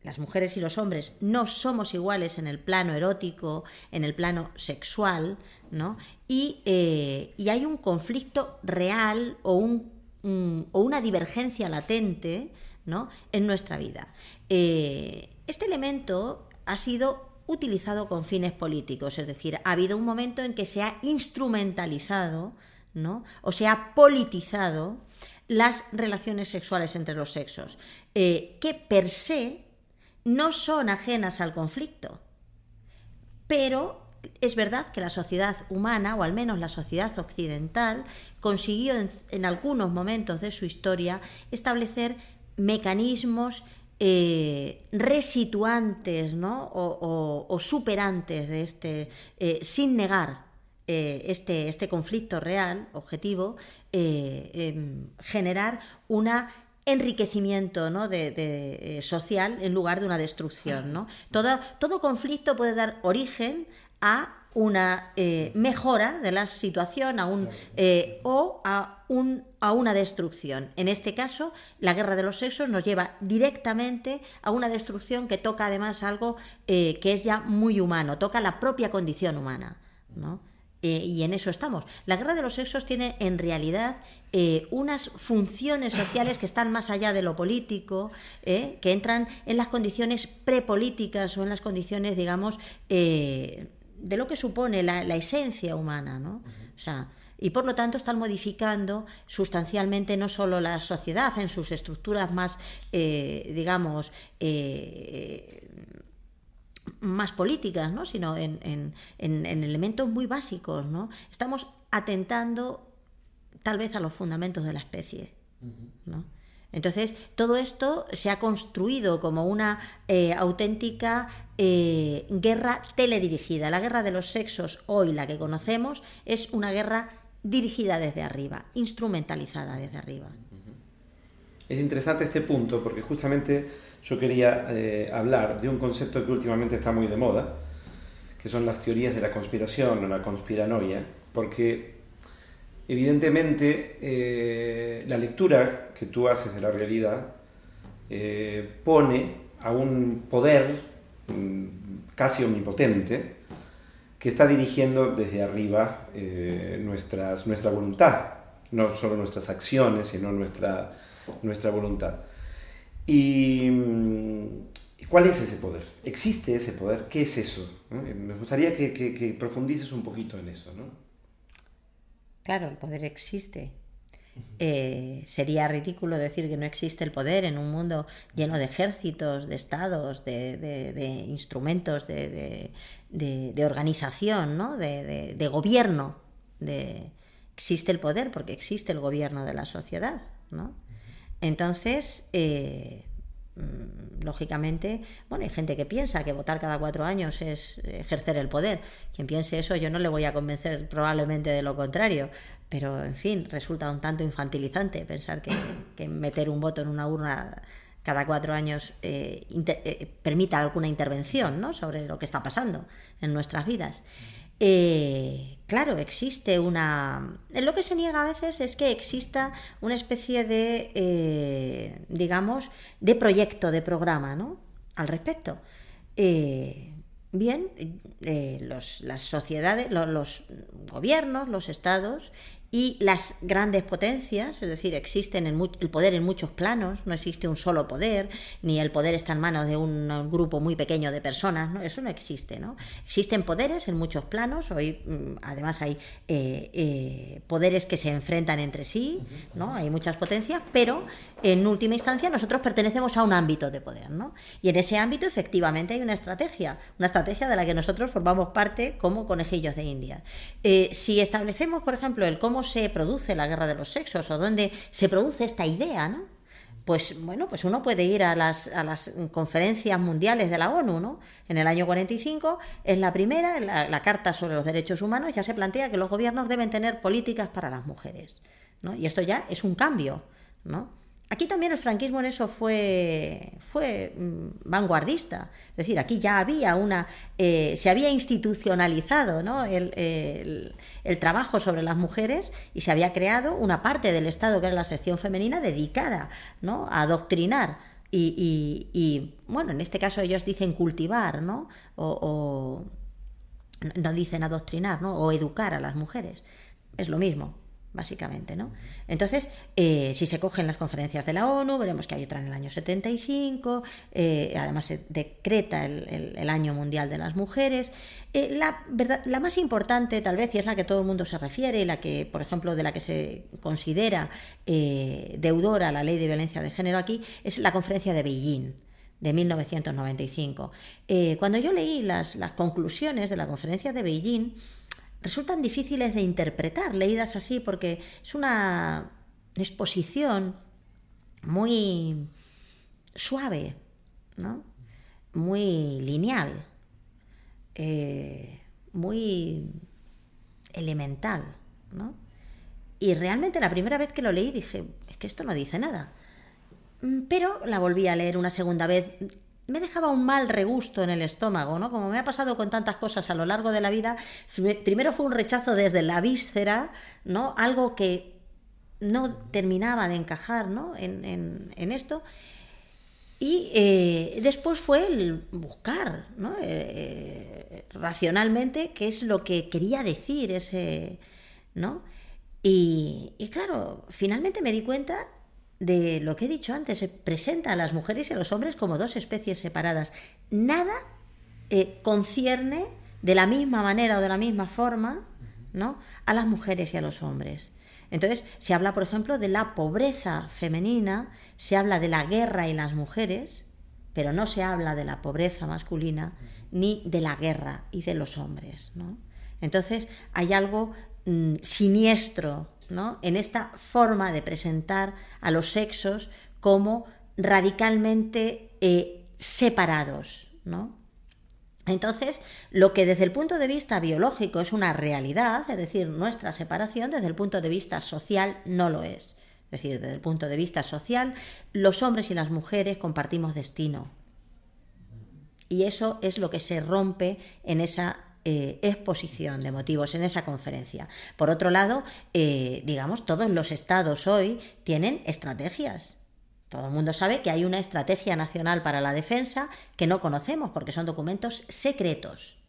[SPEAKER 3] Las mujeres y los hombres no somos iguales en el plano erótico, en el plano sexual, ¿no? Y hay un conflicto real o una divergencia latente, ¿no? En nuestra vida. Este elemento ha sido utilizado con fines políticos, es decir, ha habido un momento en que se ha instrumentalizado, ¿no? O se ha politizado las relaciones sexuales entre los sexos, que per se no son ajenas al conflicto, pero es verdad que la sociedad humana, o al menos la sociedad occidental, consiguió en algunos momentos de su historia establecer mecanismos resituantes, ¿no? o superantes de sin negar este conflicto real, objetivo, generar una enriquecimiento, ¿no?, social en lugar de una destrucción, ¿no? Todo conflicto puede dar origen a una mejora de la situación o a una destrucción. En este caso, la guerra de los sexos nos lleva directamente a una destrucción que toca además algo que es ya muy humano, toca la propia condición humana, ¿no? Y en eso estamos. La guerra de los sexos tiene en realidad unas funciones sociales que están más allá de lo político, que entran en las condiciones prepolíticas o en las condiciones, digamos, de lo que supone la esencia humana, ¿no? O sea, y por lo tanto están modificando sustancialmente no solo la sociedad en sus estructuras más, digamos, más políticas, ¿no?, sino en elementos muy básicos, ¿no? Estamos atentando tal vez a los fundamentos de la especie, ¿no? Entonces, todo esto se ha construido como una auténtica guerra teledirigida. La guerra de los sexos, hoy la que conocemos, es una guerra dirigida desde arriba, instrumentalizada desde arriba.
[SPEAKER 2] Es interesante este punto porque justamente yo quería hablar de un concepto que últimamente está muy de moda, que son las teorías de la conspiración o la conspiranoia, porque evidentemente la lectura que tú haces de la realidad pone a un poder casi omnipotente que está dirigiendo desde arriba nuestra voluntad, no solo nuestras acciones, sino nuestra voluntad. ¿Y cuál es ese poder? ¿Existe ese poder? ¿Qué es eso? ¿No? Me gustaría que profundices un poquito en eso, ¿no?
[SPEAKER 3] Claro, el poder existe. Sería ridículo decir que no existe el poder en un mundo lleno de ejércitos, de estados, de instrumentos, de organización, ¿no?, de gobierno. Existe el poder porque existe el gobierno de la sociedad, ¿no? Entonces, lógicamente, bueno, hay gente que piensa que votar cada 4 años es ejercer el poder. Quien piense eso, yo no le voy a convencer probablemente de lo contrario, pero, en fin, resulta un tanto infantilizante pensar que meter un voto en una urna cada 4 años permita alguna intervención, ¿no?, sobre lo que está pasando en nuestras vidas. Claro, existe lo que se niega a veces es que exista una especie de, digamos, de proyecto, de programa, ¿no?, al respecto. Las sociedades, los gobiernos, los estados y las grandes potencias, es decir, existen el poder en muchos planos, no existe un solo poder, ni el poder está en manos de un grupo muy pequeño de personas, ¿no? Eso no existe, ¿no? Existen poderes en muchos planos, hoy además hay poderes que se enfrentan entre sí, ¿no? Hay muchas potencias, pero en última instancia nosotros pertenecemos a un ámbito de poder, ¿no? Y en ese ámbito efectivamente hay una estrategia de la que nosotros formamos parte como conejillos de India. Si establecemos, por ejemplo, el cómo se produce la guerra de los sexos o dónde se produce esta idea, ¿no?, pues bueno, pues uno puede ir a las conferencias mundiales de la ONU, ¿no? En el año 45 es la primera, la Carta sobre los Derechos Humanos, ya se plantea que los gobiernos deben tener políticas para las mujeres, ¿no? Y esto ya es un cambio, ¿no? Aquí también el franquismo en eso fue vanguardista, es decir, aquí ya había se había institucionalizado, ¿no?, el trabajo sobre las mujeres y se había creado una parte del Estado que era la sección femenina dedicada, ¿no?, a adoctrinar y bueno, en este caso ellos dicen cultivar, ¿no?, o no dicen adoctrinar, ¿no?, o educar a las mujeres, es lo mismo, básicamente, ¿no? Entonces, si se cogen las conferencias de la ONU, veremos que hay otra en el año 75, además se decreta el Año Mundial de las Mujeres. La más importante, tal vez, y es la que todo el mundo se refiere, y la que, por ejemplo, de la que se considera deudora a la Ley de Violencia de Género aquí, es la Conferencia de Beijing, de 1995. Cuando yo leí las conclusiones de la Conferencia de Beijing, resultan difíciles de interpretar, leídas así, porque es una exposición muy suave, ¿no?, muy lineal, muy elemental, ¿no? Y realmente la primera vez que lo leí dije, es que esto no dice nada. Pero la volví a leer una segunda vez. Me dejaba un mal regusto en el estómago, ¿no? Como me ha pasado con tantas cosas a lo largo de la vida, primero fue un rechazo desde la víscera, ¿no? Algo que no terminaba de encajar, ¿no? en esto. Y después fue el buscar, ¿no? Racionalmente qué es lo que quería decir ese, ¿no? Y claro, finalmente me di cuenta de lo que he dicho antes, se presenta a las mujeres y a los hombres como dos especies separadas. Nada concierne de la misma manera o de la misma forma, ¿no? A las mujeres y a los hombres. Entonces, se habla, por ejemplo, de la pobreza femenina, se habla de la guerra y las mujeres, pero no se habla de la pobreza masculina ni de la guerra y de los hombres, ¿no? Entonces, hay algo siniestro, ¿no? En esta forma de presentar a los sexos como radicalmente separados, ¿no? Entonces, lo que desde el punto de vista biológico es una realidad, es decir, nuestra separación, desde el punto de vista social no lo es. Es decir, desde el punto de vista social, los hombres y las mujeres compartimos destino. Y eso es lo que se rompe en esa exposición de motivos, en esa conferencia. Por otro lado, digamos, todos los estados hoy tienen estrategias. Todo el mundo sabe que hay una estrategia nacional para la defensa que no conocemos porque son documentos secretos.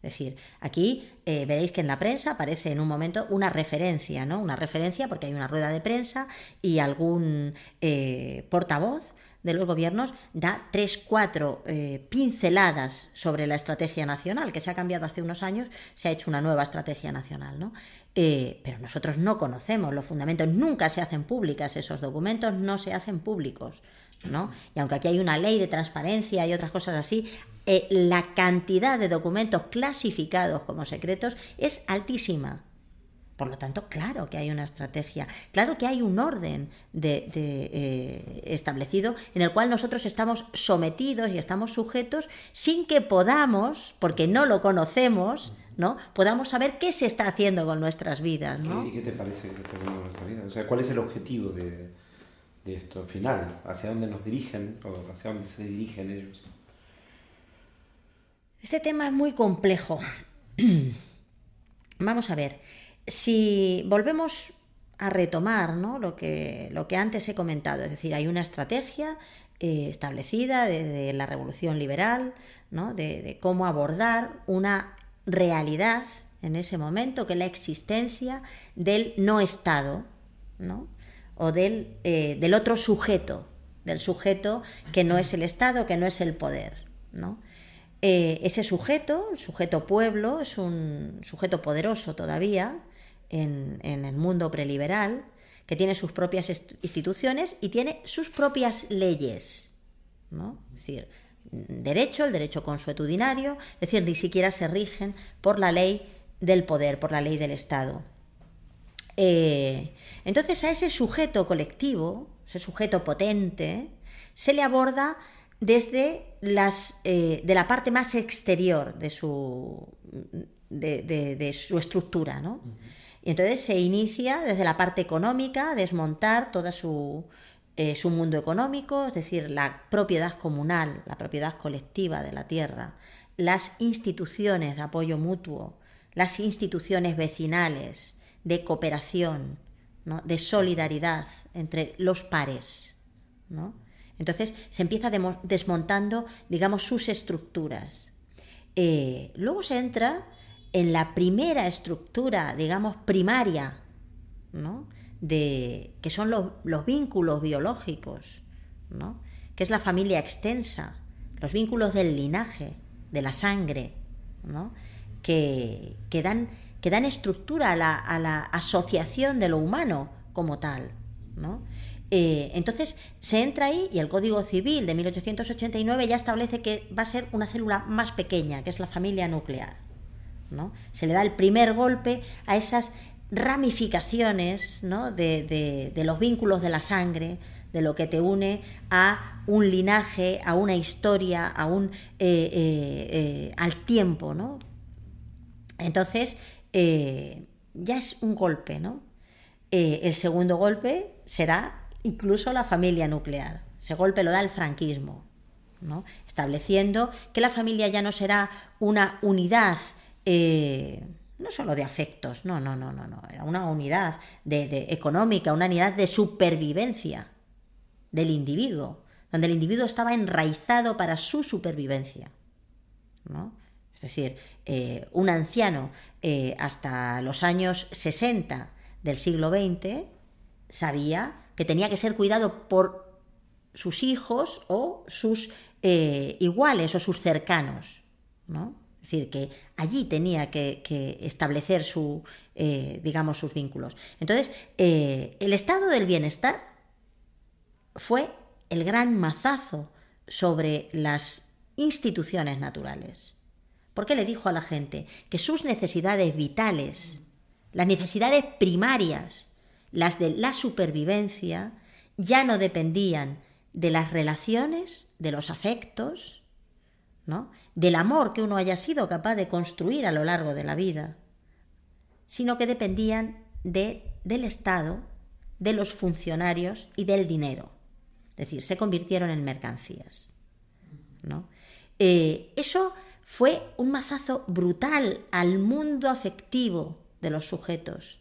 [SPEAKER 3] Es decir, aquí veréis que en la prensa aparece en un momento una referencia, ¿no? Una referencia porque hay una rueda de prensa y algún portavoz de los gobiernos da 3-4 pinceladas sobre la estrategia nacional, que se ha cambiado hace unos años, se ha hecho una nueva estrategia nacional, ¿no? Pero nosotros no conocemos los fundamentos, nunca se hacen públicas esos documentos, no se hacen públicos, ¿no? Y aunque aquí hay una ley de transparencia y otras cosas así, la cantidad de documentos clasificados como secretos es altísima. Por lo tanto, claro que hay una estrategia, claro que hay un orden establecido en el cual nosotros estamos sometidos y estamos sujetos sin que podamos, porque no lo conocemos, ¿no? Podamos saber qué se está haciendo con nuestras vidas, ¿no?
[SPEAKER 2] ¿Y qué te parece que se está haciendo con nuestra vida? O sea, ¿cuál es el objetivo de esto final? ¿Hacia dónde nos dirigen o hacia dónde se dirigen ellos?
[SPEAKER 3] Este tema es muy complejo. Vamos a ver. Si volvemos a retomar, ¿no? lo que antes he comentado, es decir, hay una estrategia establecida desde la Revolución Liberal, ¿no? de cómo abordar una realidad en ese momento, que es la existencia del no Estado, ¿no? O del otro sujeto, del sujeto que no es el Estado, que no es el poder, ¿no? Ese sujeto, el sujeto pueblo, es un sujeto poderoso todavía, en el mundo preliberal, que tiene sus propias instituciones y tiene sus propias leyes, ¿no? Es decir, el derecho consuetudinario, es decir, ni siquiera se rigen por la ley del poder, por la ley del Estado. Entonces a ese sujeto colectivo, ese sujeto potente, se le aborda desde de la parte más exterior de su estructura, ¿no? Y entonces se inicia desde la parte económica, a desmontar todo su mundo económico, es decir, la propiedad comunal, la propiedad colectiva de la tierra, las instituciones de apoyo mutuo, las instituciones vecinales, de cooperación, ¿no? De solidaridad entre los pares, ¿no? Entonces se empieza desmontando, digamos, sus estructuras. Luego se entra en la primera estructura, digamos, primaria, ¿no? Que son los vínculos biológicos, ¿no? Que es la familia extensa, los vínculos del linaje, de la sangre, ¿no? que dan estructura a la asociación de lo humano como tal, ¿no? Entonces se entra ahí y el Código Civil de 1889 ya establece que va a ser una célula más pequeña, que es la familia nuclear, ¿no? Se le da el primer golpe a esas ramificaciones, ¿no? de los vínculos de la sangre, de lo que te une a un linaje, a una historia, al tiempo, ¿no? Entonces ya es un golpe, ¿no? El segundo golpe será incluso la familia nuclear. Ese golpe lo da el franquismo, ¿no? Estableciendo que la familia ya no será una unidad, no solo de afectos, no, era una unidad económica, una unidad de supervivencia del individuo, donde el individuo estaba enraizado para su supervivencia, ¿no? Es decir, un anciano hasta los años 60 del siglo XX sabía que tenía que ser cuidado por sus hijos o sus iguales o sus cercanos, ¿no? Es decir, que allí tenía que establecer sus vínculos. Entonces, el estado del bienestar fue el gran mazazo sobre las instituciones naturales. Porque le dijo a la gente que sus necesidades vitales, las necesidades primarias, las de la supervivencia, ya no dependían de las relaciones, de los afectos, ¿no? Del amor que uno haya sido capaz de construir a lo largo de la vida, sino que dependían del Estado, de los funcionarios y del dinero. Es decir, se convirtieron en mercancías, ¿no? Eso fue un mazazo brutal al mundo afectivo de los sujetos,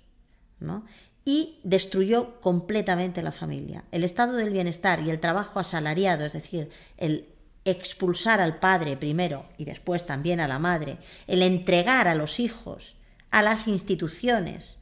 [SPEAKER 3] ¿no? Y destruyó completamente la familia. El estado del bienestar y el trabajo asalariado, es decir, el expulsar al padre primero y después también a la madre, el entregar a los hijos a las instituciones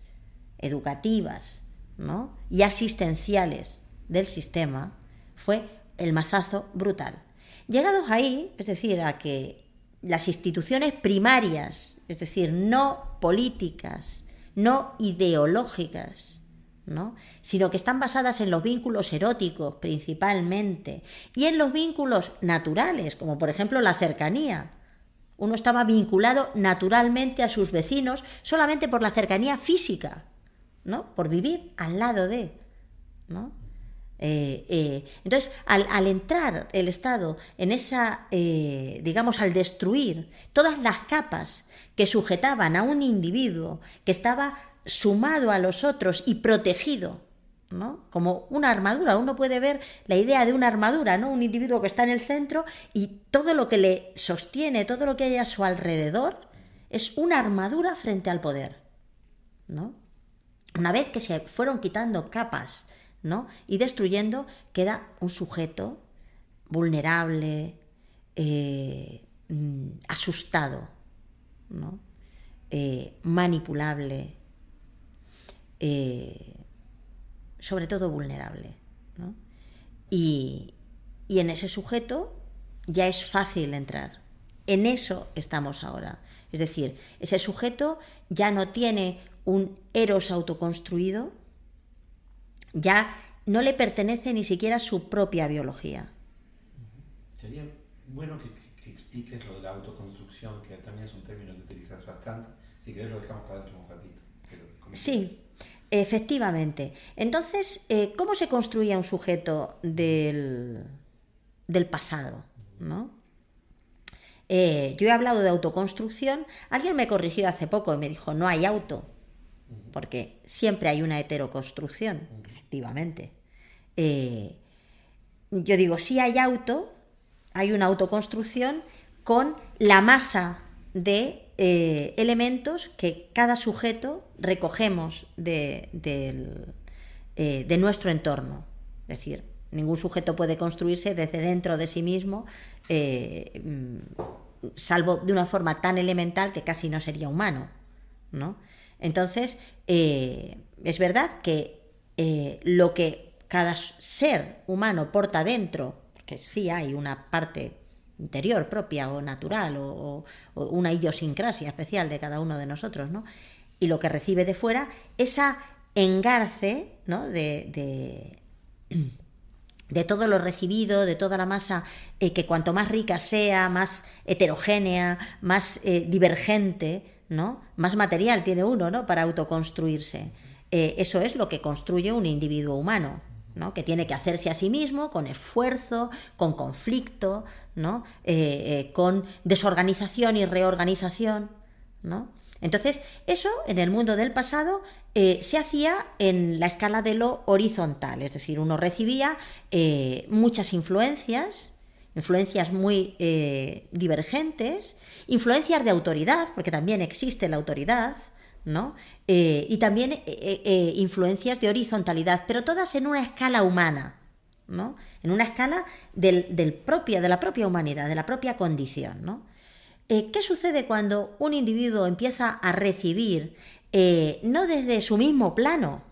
[SPEAKER 3] educativas, ¿no? y asistenciales del sistema, fue el mazazo brutal. Llegados ahí, es decir, a que las instituciones primarias, es decir, no políticas, no ideológicas, ¿no? sino que están basadas en los vínculos eróticos principalmente y en los vínculos naturales, como por ejemplo la cercanía. Uno estaba vinculado naturalmente a sus vecinos solamente por la cercanía física, ¿no? por vivir al lado de, ¿no? Entonces, al entrar el Estado en esa, al destruir todas las capas que sujetaban a un individuo que estaba sumado a los otros y protegido, ¿no? como una armadura, uno puede ver la idea de una armadura, ¿no? un individuo que está en el centro y todo lo que le sostiene, todo lo que hay a su alrededor es una armadura frente al poder, ¿no? Una vez que se fueron quitando capas, ¿no? y destruyendo, queda un sujeto vulnerable, asustado, ¿no? Manipulable, sobre todo vulnerable, ¿no? y en ese sujeto ya es fácil entrar. En eso estamos ahora. Es decir, ese sujeto ya no tiene un eros autoconstruido, ya no le pertenece ni siquiera su propia biología.
[SPEAKER 2] Sería bueno que expliques lo de la autoconstrucción, que también es un término que utilizas bastante. Si querés lo dejamos para dentro un ratito.
[SPEAKER 3] Sí, efectivamente. Entonces, ¿cómo se construía un sujeto del pasado, ¿no? Yo he hablado de autoconstrucción. Alguien me corrigió hace poco y me dijo, no hay auto, porque siempre hay una heteroconstrucción, efectivamente. Yo digo, sí hay una autoconstrucción con la masa de elementos que cada sujeto recogemos de nuestro entorno. Es decir, ningún sujeto puede construirse desde dentro de sí mismo, salvo de una forma tan elemental que casi no sería humano, ¿no? Entonces, es verdad que lo que cada ser humano porta dentro, porque sí hay una parte interior propia o natural o una idiosincrasia especial de cada uno de nosotros, ¿no? Y lo que recibe de fuera, esa engarce, ¿no? de todo lo recibido, de toda la masa, que cuanto más rica sea, más heterogénea, más divergente, ¿no? más material tiene uno, ¿no? para autoconstruirse. Eso es lo que construye un individuo humano, ¿no? que tiene que hacerse a sí mismo con esfuerzo, con conflicto, ¿no? Con desorganización y reorganización, ¿no? Entonces, eso en el mundo del pasado se hacía en la escala de lo horizontal, es decir, uno recibía muchas influencias muy divergentes, influencias de autoridad, porque también existe la autoridad, ¿no? Y también influencias de horizontalidad, pero todas en una escala humana, ¿no? En una escala de la propia humanidad, de la propia condición, ¿no? ¿Qué sucede cuando un individuo empieza a recibir, no desde su mismo plano,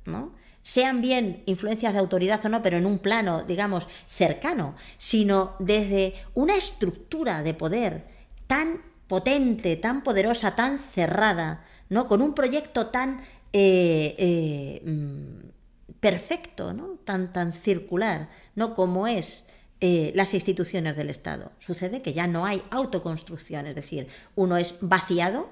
[SPEAKER 3] ¿no?, sean bien influencias de autoridad o no, pero en un plano, digamos, cercano, sino desde una estructura de poder tan potente, tan poderosa, tan cerrada, ¿no?, con un proyecto tan perfecto, ¿no?, tan circular, ¿no?, como es las instituciones del Estado? Sucede que ya no hay autoconstrucción, es decir, uno es vaciado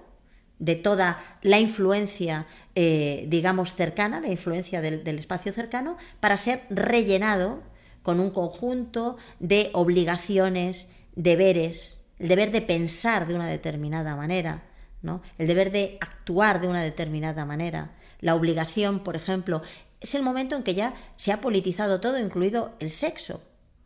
[SPEAKER 3] de toda la influencia, digamos, cercana, la influencia del espacio cercano, para ser rellenado con un conjunto de obligaciones, deberes, el deber de pensar de una determinada manera, ¿no?, el deber de actuar de una determinada manera, la obligación, por ejemplo. Es el momento en que ya se ha politizado todo, incluido el sexo,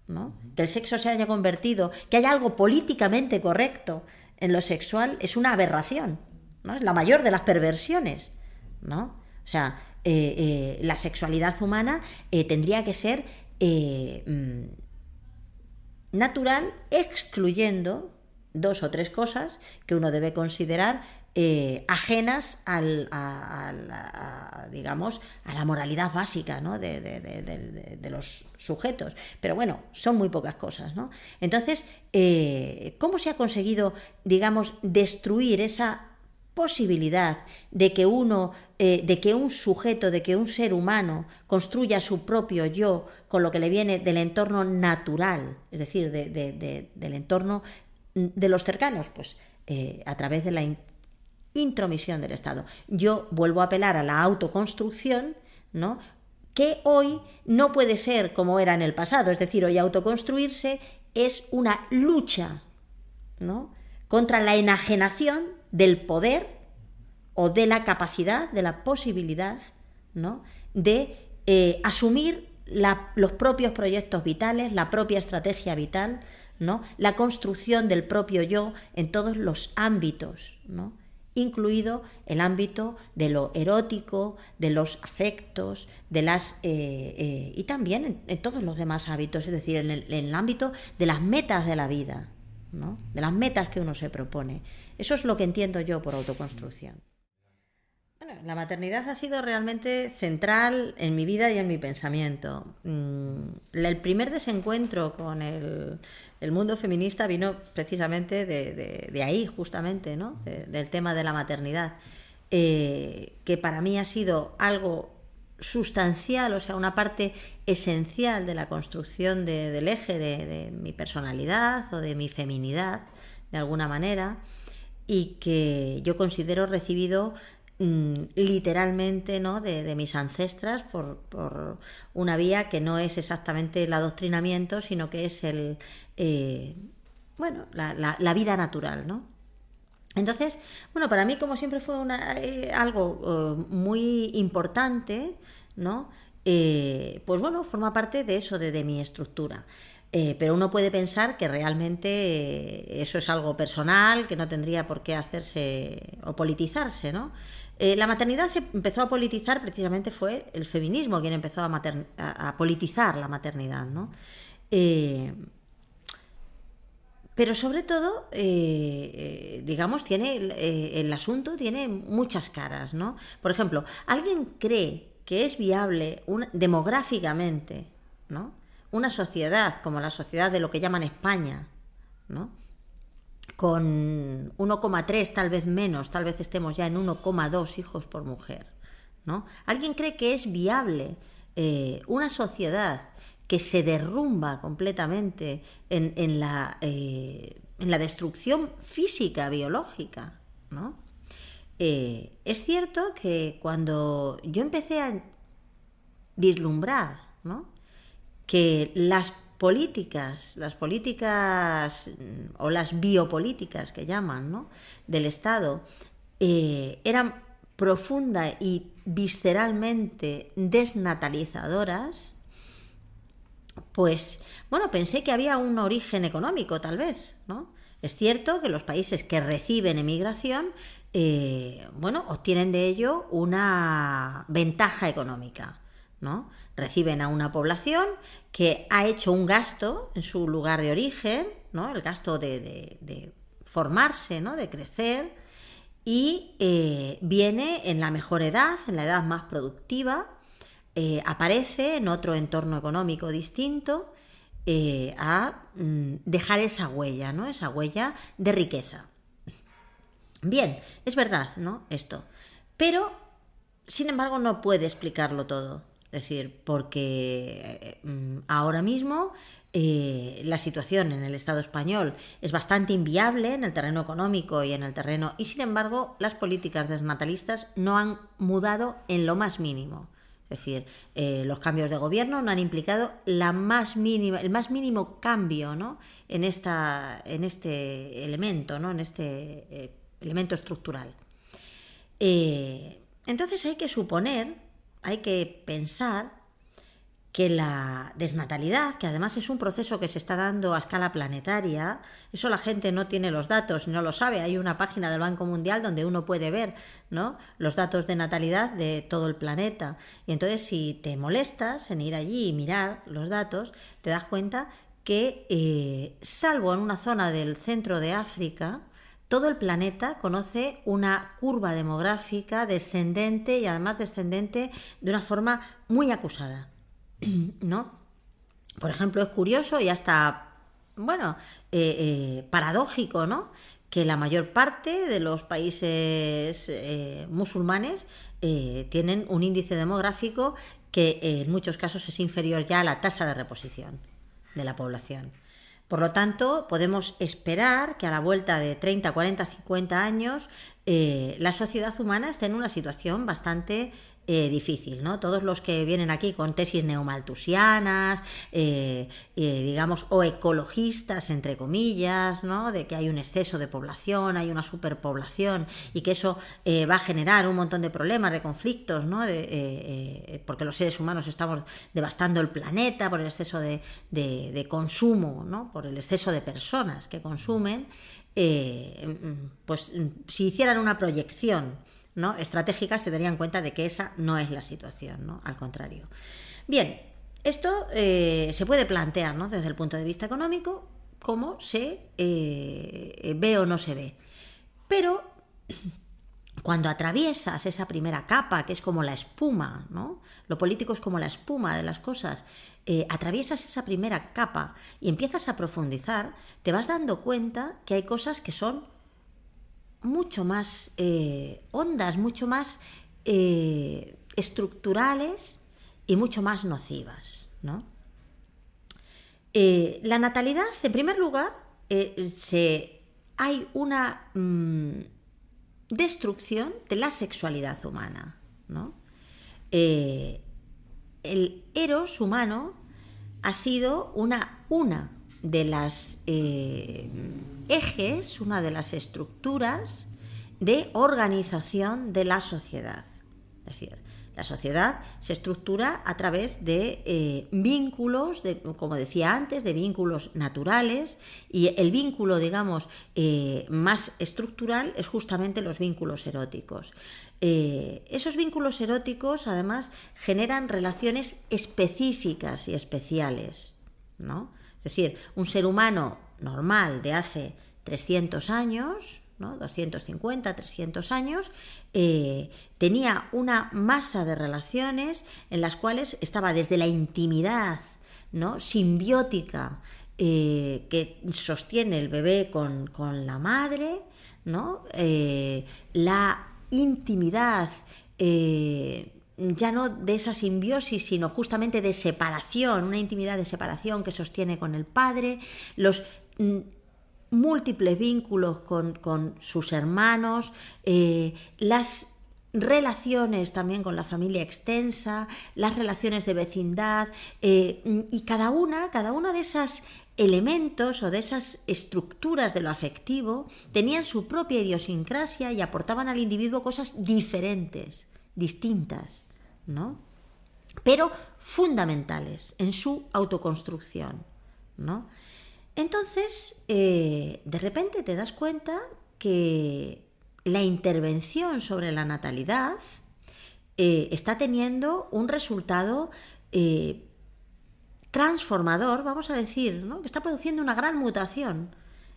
[SPEAKER 3] ¿no? Que el sexo se haya convertido, que haya algo políticamente correcto en lo sexual, es una aberración, ¿no? Es la mayor de las perversiones, ¿no? O sea, la sexualidad humana tendría que ser natural, excluyendo 2 o 3 cosas que uno debe considerar ajenas digamos, a la moralidad básica, ¿no?, de los sujetos. Pero bueno, son muy pocas cosas, ¿no? Entonces, ¿cómo se ha conseguido, digamos, destruir esa posibilidad de que de que un sujeto, de que un ser humano construya su propio yo con lo que le viene del entorno natural, es decir, del entorno de los cercanos? Pues a través de la intromisión del Estado. Yo vuelvo a apelar a la autoconstrucción, ¿no?, que hoy no puede ser como era en el pasado. Es decir, hoy autoconstruirse es una lucha, ¿no?, contra la enajenación del poder o de la capacidad, de la posibilidad, ¿no?, de asumir los propios proyectos vitales, la propia estrategia vital, ¿no?, la construcción del propio yo en todos los ámbitos, ¿no?, incluido el ámbito de lo erótico, de los afectos, y también en todos los demás hábitos, es decir, en el ámbito de las metas de la vida, ¿no?, de las metas que uno se propone. Eso es lo que entiendo yo por autoconstrucción. Bueno, la maternidad ha sido realmente central en mi vida y en mi pensamiento. El primer desencuentro con el mundo feminista vino precisamente de ahí, justamente, ¿no?, del tema de la maternidad, que para mí ha sido algo sustancial, o sea, una parte esencial de la construcción del eje de mi personalidad o de mi feminidad, de alguna manera, y que yo considero recibido literalmente, ¿no?, de mis ancestras por una vía que no es exactamente el adoctrinamiento, sino que es la vida natural, ¿no? Entonces, bueno, para mí, como siempre, fue algo muy importante, ¿no? Pues bueno, forma parte de eso, de mi estructura. Pero uno puede pensar que realmente eso es algo personal, que no tendría por qué hacerse o politizarse, ¿no? La maternidad se empezó a politizar, precisamente fue el feminismo quien empezó a politizar la maternidad, ¿no? Pero sobre todo, digamos, el asunto tiene muchas caras, ¿no? Por ejemplo, ¿alguien cree que es viable demográficamente, ¿no?, una sociedad como la sociedad de lo que llaman España, ¿no?, con 1,3, tal vez menos, tal vez estemos ya en 1,2 hijos por mujer, ¿no? ¿Alguien cree que es viable una sociedad que se derrumba completamente en la destrucción física, biológica, ¿no? Es cierto que cuando yo empecé a vislumbrar, ¿no?, que las políticas o las biopolíticas que llaman, ¿no?, del Estado eran profunda y visceralmente desnatalizadoras, pues bueno, pensé que había un origen económico, tal vez, ¿no? Es cierto que los países que reciben emigración, bueno, obtienen de ello una ventaja económica, ¿no? Reciben a una población que ha hecho un gasto en su lugar de origen, ¿no? El gasto de formarse, ¿no? De crecer, y viene en la mejor edad, en la edad más productiva, aparece en otro entorno económico distinto, a dejar esa huella, ¿no? Esa huella de riqueza. Bien, es verdad, ¿no? Esto. Pero, sin embargo, no puede explicarlo todo. Es decir, porque ahora mismo la situación en el Estado español es bastante inviable en el terreno económico y en el terreno... Y, sin embargo, las políticas desnatalistas no han mudado en lo más mínimo. Es decir, los cambios de gobierno no han implicado el más mínimo cambio, ¿no? en este elemento, ¿no? En este elemento estructural. Entonces hay que suponer, hay que pensar que la desnatalidad, que además es un proceso que se está dando a escala planetaria, eso la gente no tiene los datos, no lo sabe. Hay una página del Banco Mundial donde uno puede ver, ¿no? los datos de natalidad de todo el planeta. Y entonces, si te molestas en ir allí y mirar los datos, te das cuenta que, salvo en una zona del centro de África, todo el planeta conoce una curva demográfica descendente, y además descendente de una forma muy acusada, ¿no? Por ejemplo, es curioso y hasta, bueno, paradójico, ¿no? Que la mayor parte de los países musulmanes tienen un índice demográfico que en muchos casos es inferior ya a la tasa de reposición de la población. Por lo tanto, podemos esperar que a la vuelta de 30, 40, 50 años la sociedad humana esté en una situación bastante difícil, ¿no? Todos los que vienen aquí con tesis neomalthusianas, digamos, o ecologistas, entre comillas, ¿no? De que hay un exceso de población, hay una superpoblación y que eso va a generar un montón de problemas, de conflictos, ¿no? Porque los seres humanos estamos devastando el planeta por el exceso de consumo, ¿no? Por el exceso de personas que consumen, pues si hicieran una proyección, ¿no? estratégica, se darían cuenta de que esa no es la situación, ¿no? Al contrario. Bien, esto se puede plantear, ¿no? Desde el punto de vista económico, cómo se ve o no se ve. Pero cuando atraviesas esa primera capa, que es como la espuma, ¿no? Lo político es como la espuma de las cosas, atraviesas esa primera capa y empiezas a profundizar, te vas dando cuenta que hay cosas que son mucho más hondas, mucho más estructurales y mucho más nocivas, ¿no? La natalidad, en primer lugar, hay una destrucción de la sexualidad humana, ¿no? El eros humano ha sido una de las ejes, una de las estructuras de organización de la sociedad. Es decir, la sociedad se estructura a través de vínculos, como decía antes, de vínculos naturales, y el vínculo, digamos, más estructural es justamente los vínculos eróticos. Esos vínculos eróticos, además, generan relaciones específicas y especiales, ¿no? Es decir, un ser humano normal de hace 300 años, ¿no? 250, 300 años, tenía una masa de relaciones en las cuales estaba desde la intimidad, ¿no? simbiótica que sostiene el bebé con la madre, ¿no? La intimidad ya no de esa simbiosis, sino justamente de separación, una intimidad de separación que sostiene con el padre, los múltiples vínculos con sus hermanos, las relaciones también con la familia extensa, las relaciones de vecindad, y cada una de esas elementos o de esas estructuras de lo afectivo tenían su propia idiosincrasia y aportaban al individuo cosas diferentes, distintas, ¿no? Pero fundamentales en su autoconstrucción, ¿no? Entonces, de repente te das cuenta que la intervención sobre la natalidad está teniendo un resultado transformador, vamos a decir, ¿no? Que está produciendo una gran mutación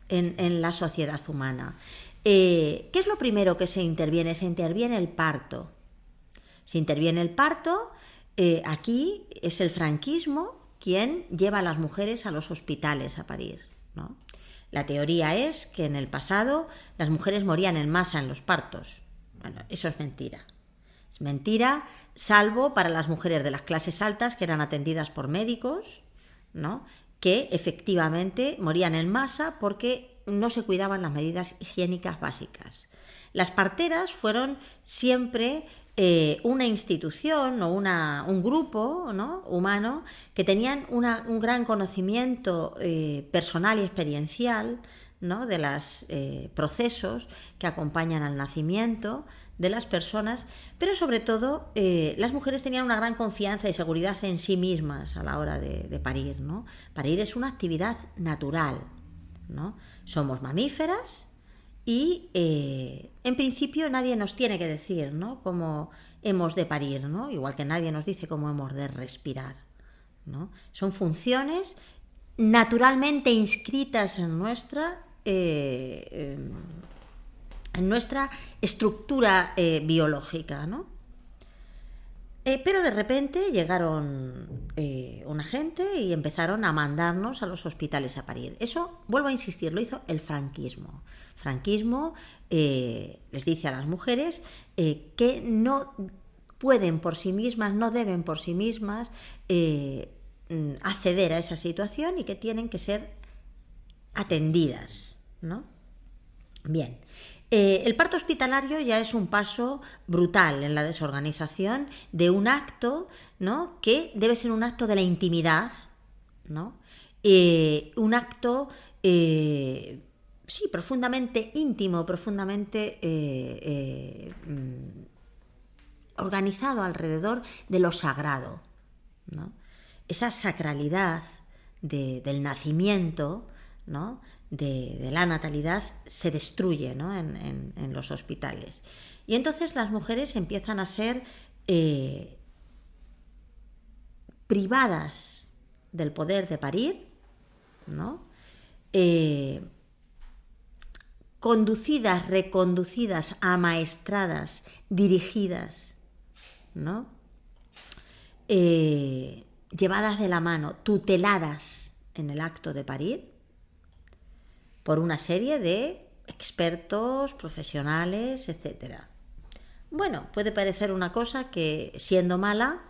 [SPEAKER 3] en la sociedad humana. ¿Qué es lo primero que se interviene? Se interviene el parto. Se interviene el parto, aquí es el franquismo quien lleva a las mujeres a los hospitales a parir, ¿no? La teoría es que en el pasado las mujeres morían en masa en los partos. Bueno, eso es mentira. Es mentira, salvo para las mujeres de las clases altas que eran atendidas por médicos, ¿no? Que efectivamente morían en masa porque no se cuidaban las medidas higiénicas básicas. Las parteras fueron siempre una institución o un grupo, ¿no? humano que tenían un gran conocimiento personal y experiencial, ¿no? de los procesos que acompañan al nacimiento de las personas, pero sobre todo las mujeres tenían una gran confianza y seguridad en sí mismas a la hora de parir, ¿no? Parir es una actividad natural, ¿no? Somos mamíferas y en principio nadie nos tiene que decir, ¿no? cómo hemos de parir, ¿no? Igual que nadie nos dice cómo hemos de respirar, ¿no? Son funciones naturalmente inscritas en nuestra estructura biológica, ¿no? Pero de repente llegaron una gente y empezaron a mandarnos a los hospitales a parir. Eso, vuelvo a insistir, lo hizo el franquismo. El franquismo les dice a las mujeres que no pueden por sí mismas, no deben por sí mismas acceder a esa situación y que tienen que ser atendidas, ¿no? Bien. El parto hospitalario ya es un paso brutal en la desorganización de un acto, ¿no? que debe ser un acto de la intimidad, ¿no? Un acto profundamente íntimo, profundamente organizado alrededor de lo sagrado, ¿no? Esa sacralidad del nacimiento, ¿no? de la natalidad se destruye, ¿no? en los hospitales. Y entonces las mujeres empiezan a ser privadas del poder de parir, ¿no? Conducidas, reconducidas, amaestradas, dirigidas, ¿no? Llevadas de la mano, tuteladas en el acto de parir por una serie de expertos, profesionales, etc. Bueno, puede parecer una cosa que, siendo mala,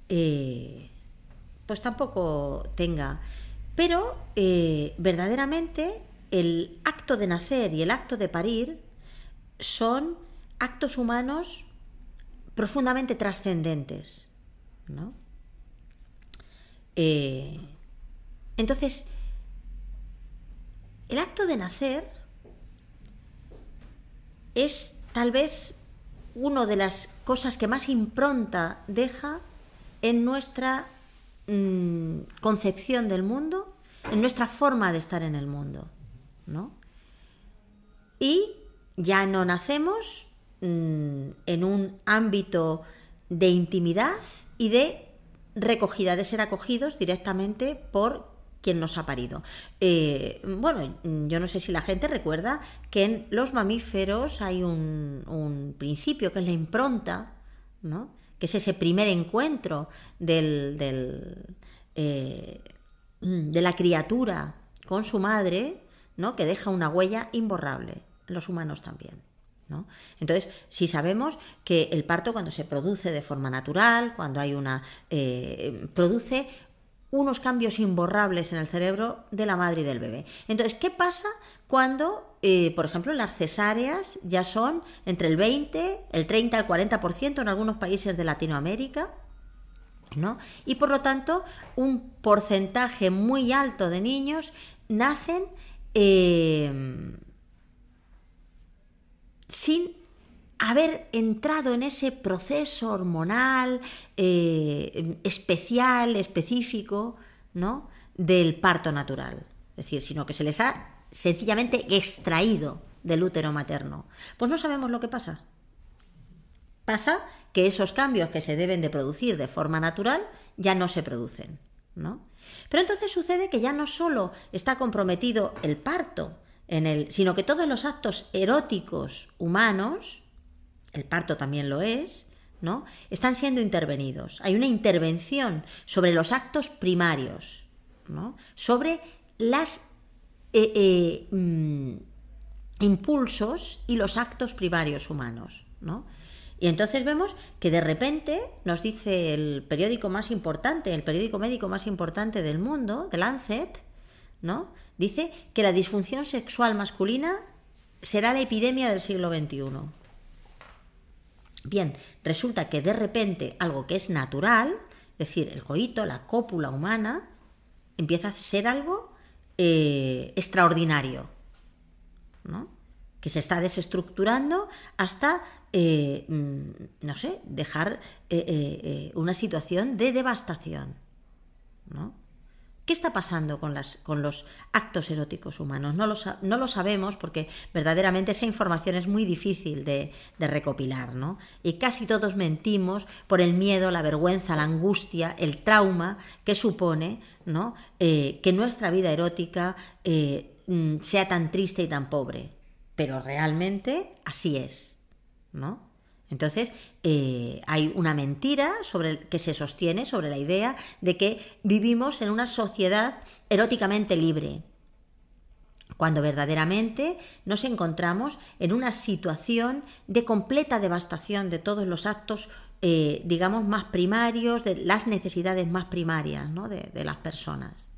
[SPEAKER 3] pues tampoco tenga. Pero verdaderamente el acto de nacer y el acto de parir son actos humanos profundamente trascendentes, ¿no? Entonces, el acto de nacer es tal vez una de las cosas que más impronta deja en nuestra concepción del mundo, en nuestra forma de estar en el mundo, ¿no? Y ya no nacemos en un ámbito de intimidad y de recogida, de ser acogidos directamente por quien nos ha parido. Bueno, yo no sé si la gente recuerda que en los mamíferos hay un principio que es la impronta, ¿no? Que es ese primer encuentro de la criatura con su madre, ¿no? Que deja una huella imborrable. En los humanos también, ¿no? Entonces, si sabemos que el parto, cuando se produce de forma natural, cuando hay produce unos cambios imborrables en el cerebro de la madre y del bebé. Entonces, ¿qué pasa cuando, por ejemplo, las cesáreas ya son entre el 20, el 30, el 40% en algunos países de Latinoamérica? ¿no? Y por lo tanto, un porcentaje muy alto de niños nacen sin haber entrado en ese proceso hormonal especial, específico, ¿no?, del parto natural. Es decir, sino que se les ha sencillamente extraído del útero materno. Pues no sabemos lo que pasa. Pasa que esos cambios que se deben de producir de forma natural ya no se producen, ¿no? Pero entonces sucede que ya no solo está comprometido el parto, sino que todos los actos eróticos humanos, el parto también lo es, ¿no?, están siendo intervenidos. Hay una intervención sobre los actos primarios, ¿no?, sobre los impulsos y los actos primarios humanos, ¿no? Y entonces vemos que de repente nos dice el periódico más importante, el periódico médico más importante del mundo, The Lancet, ¿no?, dice que la disfunción sexual masculina será la epidemia del siglo XXI. Bien, resulta que de repente algo que es natural, es decir, el coito, la cópula humana, empieza a ser algo extraordinario, ¿no?, que se está desestructurando hasta, no sé, dejar una situación de devastación, ¿no? ¿Qué está pasando con los actos eróticos humanos? No lo sabemos porque verdaderamente esa información es muy difícil de recopilar, ¿no? Y casi todos mentimos por el miedo, la vergüenza, la angustia, el trauma que supone, ¿no?, que nuestra vida erótica sea tan triste y tan pobre. Pero realmente así es, ¿no? Entonces, hay una mentira que se sostiene sobre la idea de que vivimos en una sociedad eróticamente libre, cuando verdaderamente nos encontramos en una situación de completa devastación de todos los actos, digamos, más primarios, de las necesidades más primarias, ¿no?, de las personas.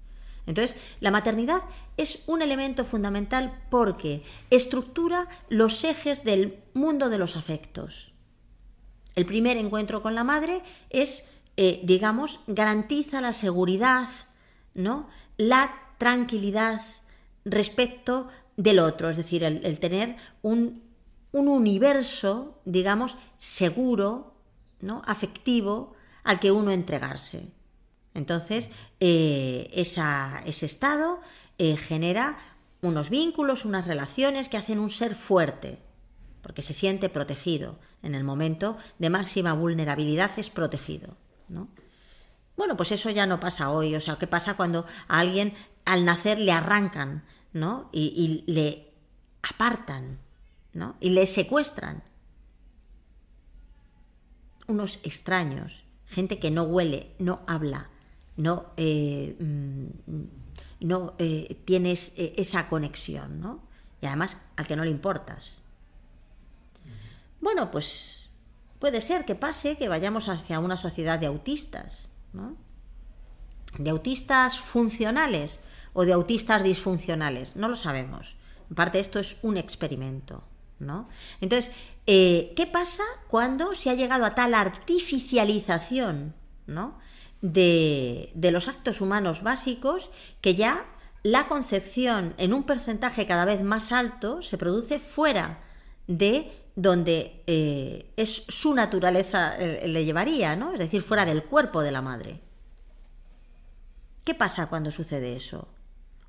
[SPEAKER 3] Entonces, la maternidad es un elemento fundamental porque estructura los ejes del mundo de los afectos. El primer encuentro con la madre es, digamos, garantiza la seguridad, ¿no?, la tranquilidad respecto del otro, es decir, el tener un universo, digamos, seguro, ¿no?, afectivo, al que uno entregarse. Entonces, ese estado genera unos vínculos, unas relaciones que hacen un ser fuerte, porque se siente protegido. En el momento de máxima vulnerabilidad es protegido, ¿no? Bueno, pues eso ya no pasa hoy. O sea, ¿qué pasa cuando a alguien al nacer le arrancan, ¿no?, y le apartan, ¿no?, y le secuestran? Unos extraños, gente que no huele, no habla, no tienes esa conexión, ¿no? Y además al que no le importas. Bueno, pues puede ser que pase que vayamos hacia una sociedad de autistas, ¿no?, de autistas funcionales o de autistas disfuncionales, no lo sabemos. En parte esto es un experimento, ¿no? Entonces, ¿qué pasa cuando se ha llegado a tal artificialización, ¿no?, de los actos humanos básicos que ya la concepción en un porcentaje cada vez más alto se produce fuera de donde es su naturaleza le llevaría, ¿no?, es decir, fuera del cuerpo de la madre? ¿Qué pasa cuando sucede eso?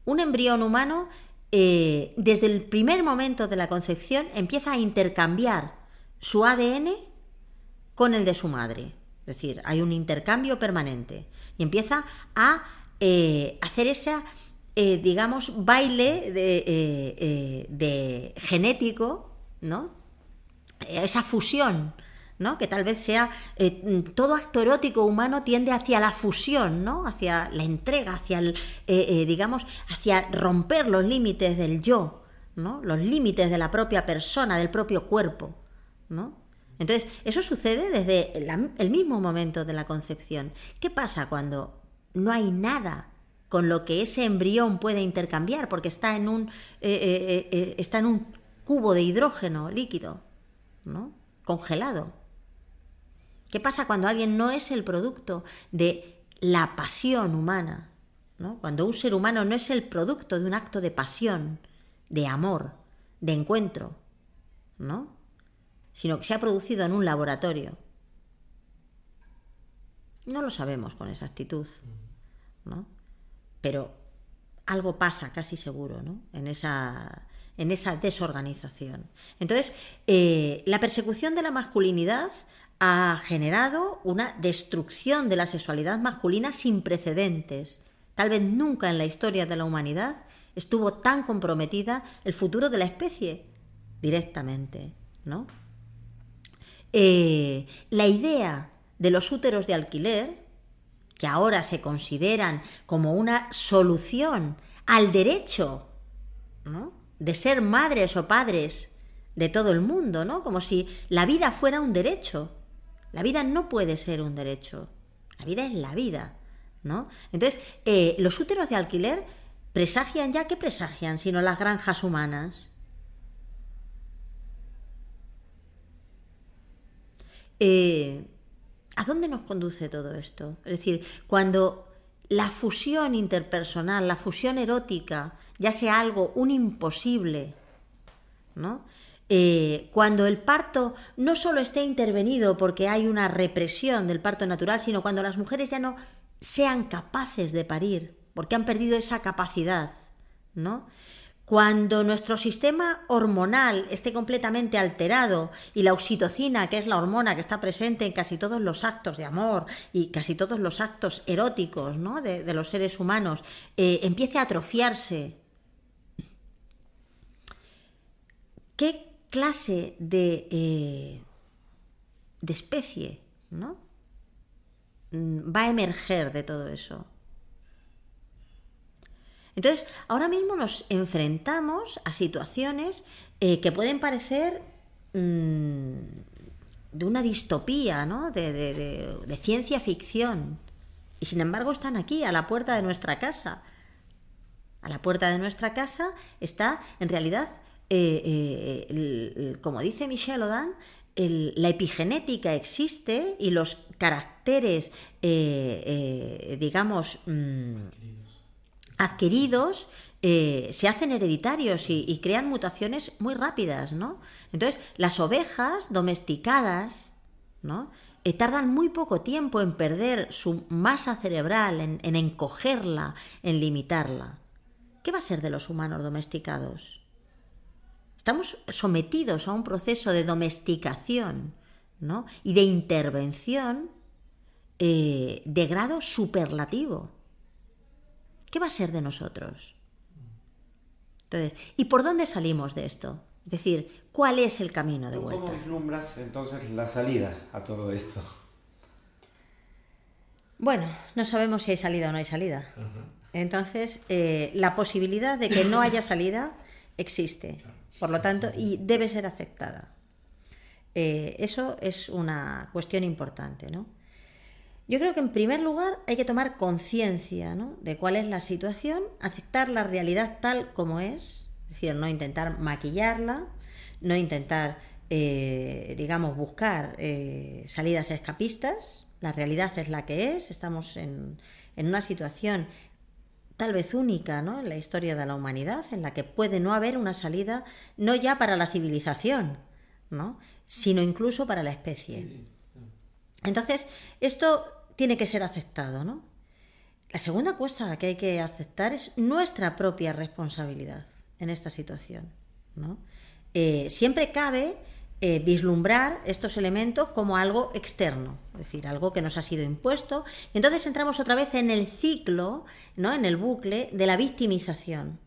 [SPEAKER 3] Un embrión humano, desde el primer momento de la concepción, empieza a intercambiar su ADN con el de su madre. Es decir, hay un intercambio permanente y empieza a hacer ese, digamos, baile de genético, ¿no?, esa fusión, ¿no?, que tal vez sea, todo acto erótico humano tiende hacia la fusión, ¿no?, hacia la entrega, hacia digamos, hacia romper los límites del yo, ¿no?, los límites de la propia persona, del propio cuerpo, ¿no? Entonces, eso sucede desde el mismo momento de la concepción. ¿Qué pasa cuando no hay nada con lo que ese embrión puede intercambiar porque está en un cubo de hidrógeno líquido, ¿no?, congelado? ¿Qué pasa cuando alguien no es el producto de la pasión humana? ¿No? Cuando un ser humano no es el producto de un acto de pasión, de amor, de encuentro, ¿no? Sino que se ha producido en un laboratorio. No lo sabemos con exactitud, ¿no? Pero algo pasa casi seguro, ¿no? En esa desorganización. Entonces, la persecución de la masculinidad ha generado una destrucción de la sexualidad masculina sin precedentes. Tal vez nunca en la historia de la humanidad estuvo tan comprometida el futuro de la especie directamente, ¿no? La idea de los úteros de alquiler, que ahora se consideran como una solución al derecho, ¿no?, de ser madres o padres de todo el mundo, ¿no? Como si la vida fuera un derecho. La vida no puede ser un derecho. La vida es la vida, ¿no? Entonces, los úteros de alquiler presagian ya, ¿qué presagian sino las granjas humanas? ¿A dónde nos conduce todo esto? Es decir, cuando la fusión interpersonal, la fusión erótica, ya sea algo, un imposible, ¿no? Cuando el parto no solo esté intervenido porque hay una represión del parto natural, sino cuando las mujeres ya no sean capaces de parir, porque han perdido esa capacidad, ¿no? Cuando nuestro sistema hormonal esté completamente alterado y la oxitocina, que es la hormona que está presente en casi todos los actos de amor y casi todos los actos eróticos, ¿no?, de los seres humanos, empiece a atrofiarse, ¿qué clase de especie, ¿no?, va a emerger de todo eso? Entonces, ahora mismo nos enfrentamos a situaciones que pueden parecer de una distopía, ¿no?, de ciencia ficción. Y sin embargo están aquí, a la puerta de nuestra casa. A la puerta de nuestra casa está, en realidad, como dice Michel Odan, la epigenética existe y los caracteres, digamos, adquiridos se hacen hereditarios y crean mutaciones muy rápidas, ¿no? Entonces, las ovejas domesticadas, ¿no?, tardan muy poco tiempo en perder su masa cerebral, en encogerla, en limitarla. ¿Qué va a ser de los humanos domesticados? Estamos sometidos a un proceso de domesticación, ¿no?, y de intervención de grado superlativo. ¿Qué va a ser de nosotros? Entonces, ¿y por dónde salimos de esto? Es decir, ¿cuál es el camino de vuelta?
[SPEAKER 2] ¿Cómo vislumbras entonces la salida a todo esto?
[SPEAKER 3] Bueno, no sabemos si hay salida o no hay salida. Entonces, la posibilidad de que no haya salida existe, por lo tanto, y debe ser aceptada. Eso es una cuestión importante, ¿no? Yo creo que en primer lugar hay que tomar conciencia, ¿no?, de cuál es la situación, aceptar la realidad tal como es decir, no intentar maquillarla, no intentar, digamos, buscar salidas escapistas. La realidad es la que es, estamos en una situación tal vez única, ¿no?, en la historia de la humanidad, en la que puede no haber una salida, no ya para la civilización, ¿no?, sino incluso para la especie. Sí. Entonces, esto tiene que ser aceptado, ¿no? La segunda cosa que hay que aceptar es nuestra propia responsabilidad en esta situación, ¿no? Siempre cabe vislumbrar estos elementos como algo externo, es decir, algo que nos ha sido impuesto, y entonces entramos otra vez en el ciclo, ¿no?, en el bucle de la victimización,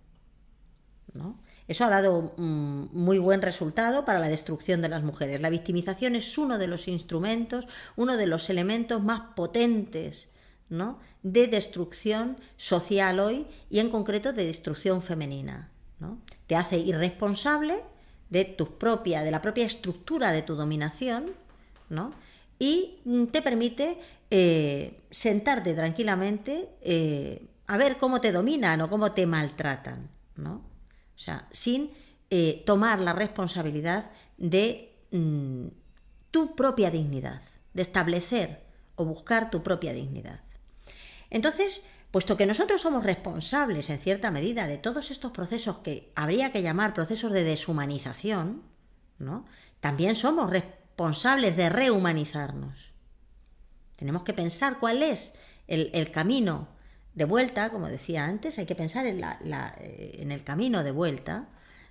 [SPEAKER 3] ¿no? Eso ha dado muy buen resultado para la destrucción de las mujeres. La victimización es uno de los instrumentos, uno de los elementos más potentes, ¿no?, de destrucción social hoy, y en concreto de destrucción femenina, ¿no? Te hace irresponsable de la propia estructura de tu dominación, ¿no?, y te permite sentarte tranquilamente a ver cómo te dominan o cómo te maltratan, ¿no? O sea, sin tomar la responsabilidad de tu propia dignidad. de establecer o buscar tu propia dignidad. Entonces, puesto que nosotros somos responsables en cierta medida de todos estos procesos que habría que llamar procesos de deshumanización, ¿no? También somos responsables de rehumanizarnos. Tenemos que pensar cuál es el camino de vuelta, como decía antes, hay que pensar en el camino de vuelta,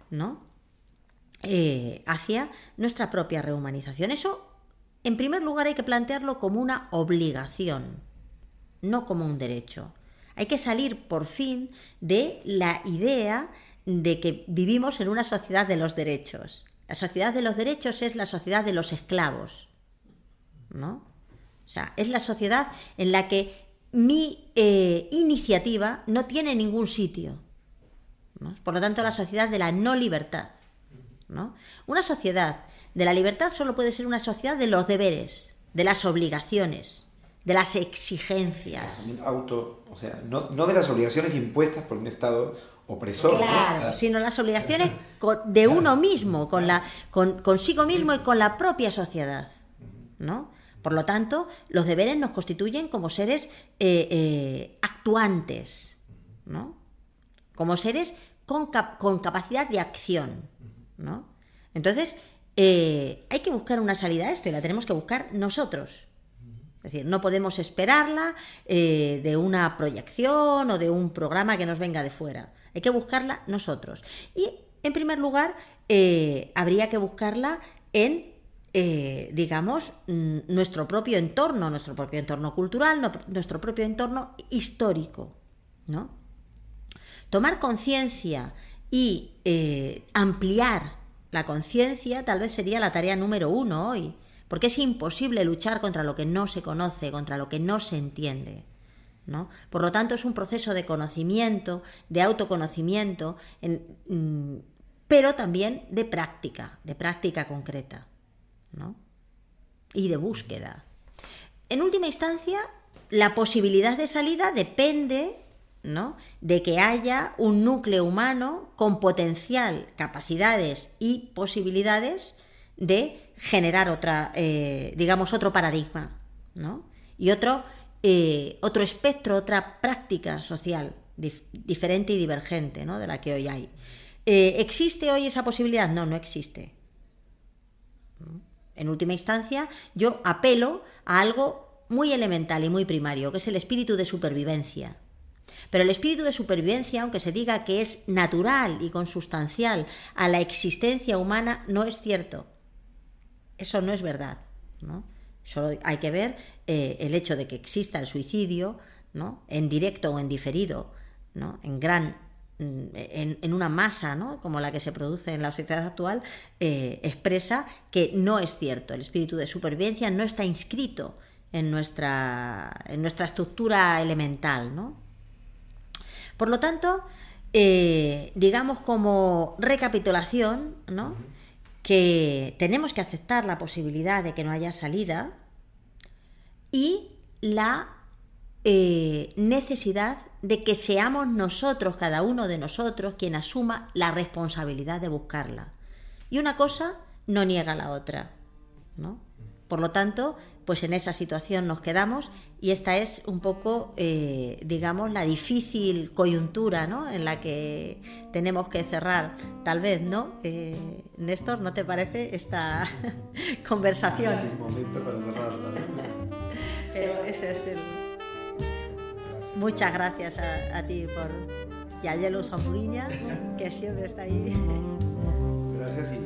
[SPEAKER 3] ¿no? Hacia nuestra propia rehumanización. Eso, en primer lugar, hay que plantearlo como una obligación, no como un derecho. Hay que salir por fin de la idea de que vivimos en una sociedad de los derechos. La sociedad de los derechos es la sociedad de los esclavos, ¿no? O sea, es la sociedad en la que mi iniciativa no tiene ningún sitio, ¿no? Por lo tanto, la sociedad de la no libertad, ¿no? Una sociedad de la libertad solo puede ser una sociedad de los deberes, de las obligaciones, de las exigencias.
[SPEAKER 2] No de las obligaciones impuestas por un Estado opresor.
[SPEAKER 3] Claro, ¿no? Sino las obligaciones de uno mismo, consigo mismo y con la propia sociedad, ¿no? Por lo tanto, los deberes nos constituyen como seres actuantes, ¿no? Como seres con capacidad de acción, ¿no? Entonces, hay que buscar una salida a esto y la tenemos que buscar nosotros. Es decir, no podemos esperarla de una proyección o de un programa que nos venga de fuera. Hay que buscarla nosotros. Y, en primer lugar, habría que buscarla en, digamos, nuestro propio entorno cultural, nuestro propio entorno histórico, ¿no? Tomar conciencia y ampliar la conciencia tal vez sería la tarea número 1 hoy, porque es imposible luchar contra lo que no se conoce, contra lo que no se entiende, ¿no? Por lo tanto, es un proceso de conocimiento, de autoconocimiento, pero también de práctica concreta, ¿no? Y de búsqueda. En última instancia, la posibilidad de salida depende, ¿no?, de que haya un núcleo humano con potencial, capacidades y posibilidades de generar otro paradigma, ¿no? Y otro espectro, otra práctica social diferente y divergente, ¿no?, de la que hoy hay. ¿Existe hoy esa posibilidad? No existe. En última instancia, yo apelo a algo muy elemental y muy primario, que es el espíritu de supervivencia. Pero el espíritu de supervivencia, aunque se diga que es natural y consustancial a la existencia humana, no es cierto. Eso no es verdad, ¿no? Solo hay que ver el hecho de que exista el suicidio, ¿no?, en directo o en diferido, ¿no?, en una masa, ¿no?, como la que se produce en la sociedad actual, expresa que no es cierto. El espíritu de supervivencia no está inscrito en nuestra estructura elemental, ¿no? Por lo tanto, digamos como recapitulación, ¿no?, que tenemos que aceptar la posibilidad de que no haya salida y la necesidad de que seamos nosotros, cada uno de nosotros, quien asuma la responsabilidad de buscarla. Y una cosa no niega la otra, ¿no? Por lo tanto, pues en esa situación nos quedamos y esta es un poco, digamos, la difícil coyuntura, ¿no?, en la que tenemos que cerrar, tal vez, ¿no? Néstor, ¿no te parece esta conversación?
[SPEAKER 2] Es el momento para cerrarla, ¿no?
[SPEAKER 3] Pero ese es el... Muchas gracias a ti y a Yelu Zamuriña, que siempre está ahí.
[SPEAKER 2] Gracias y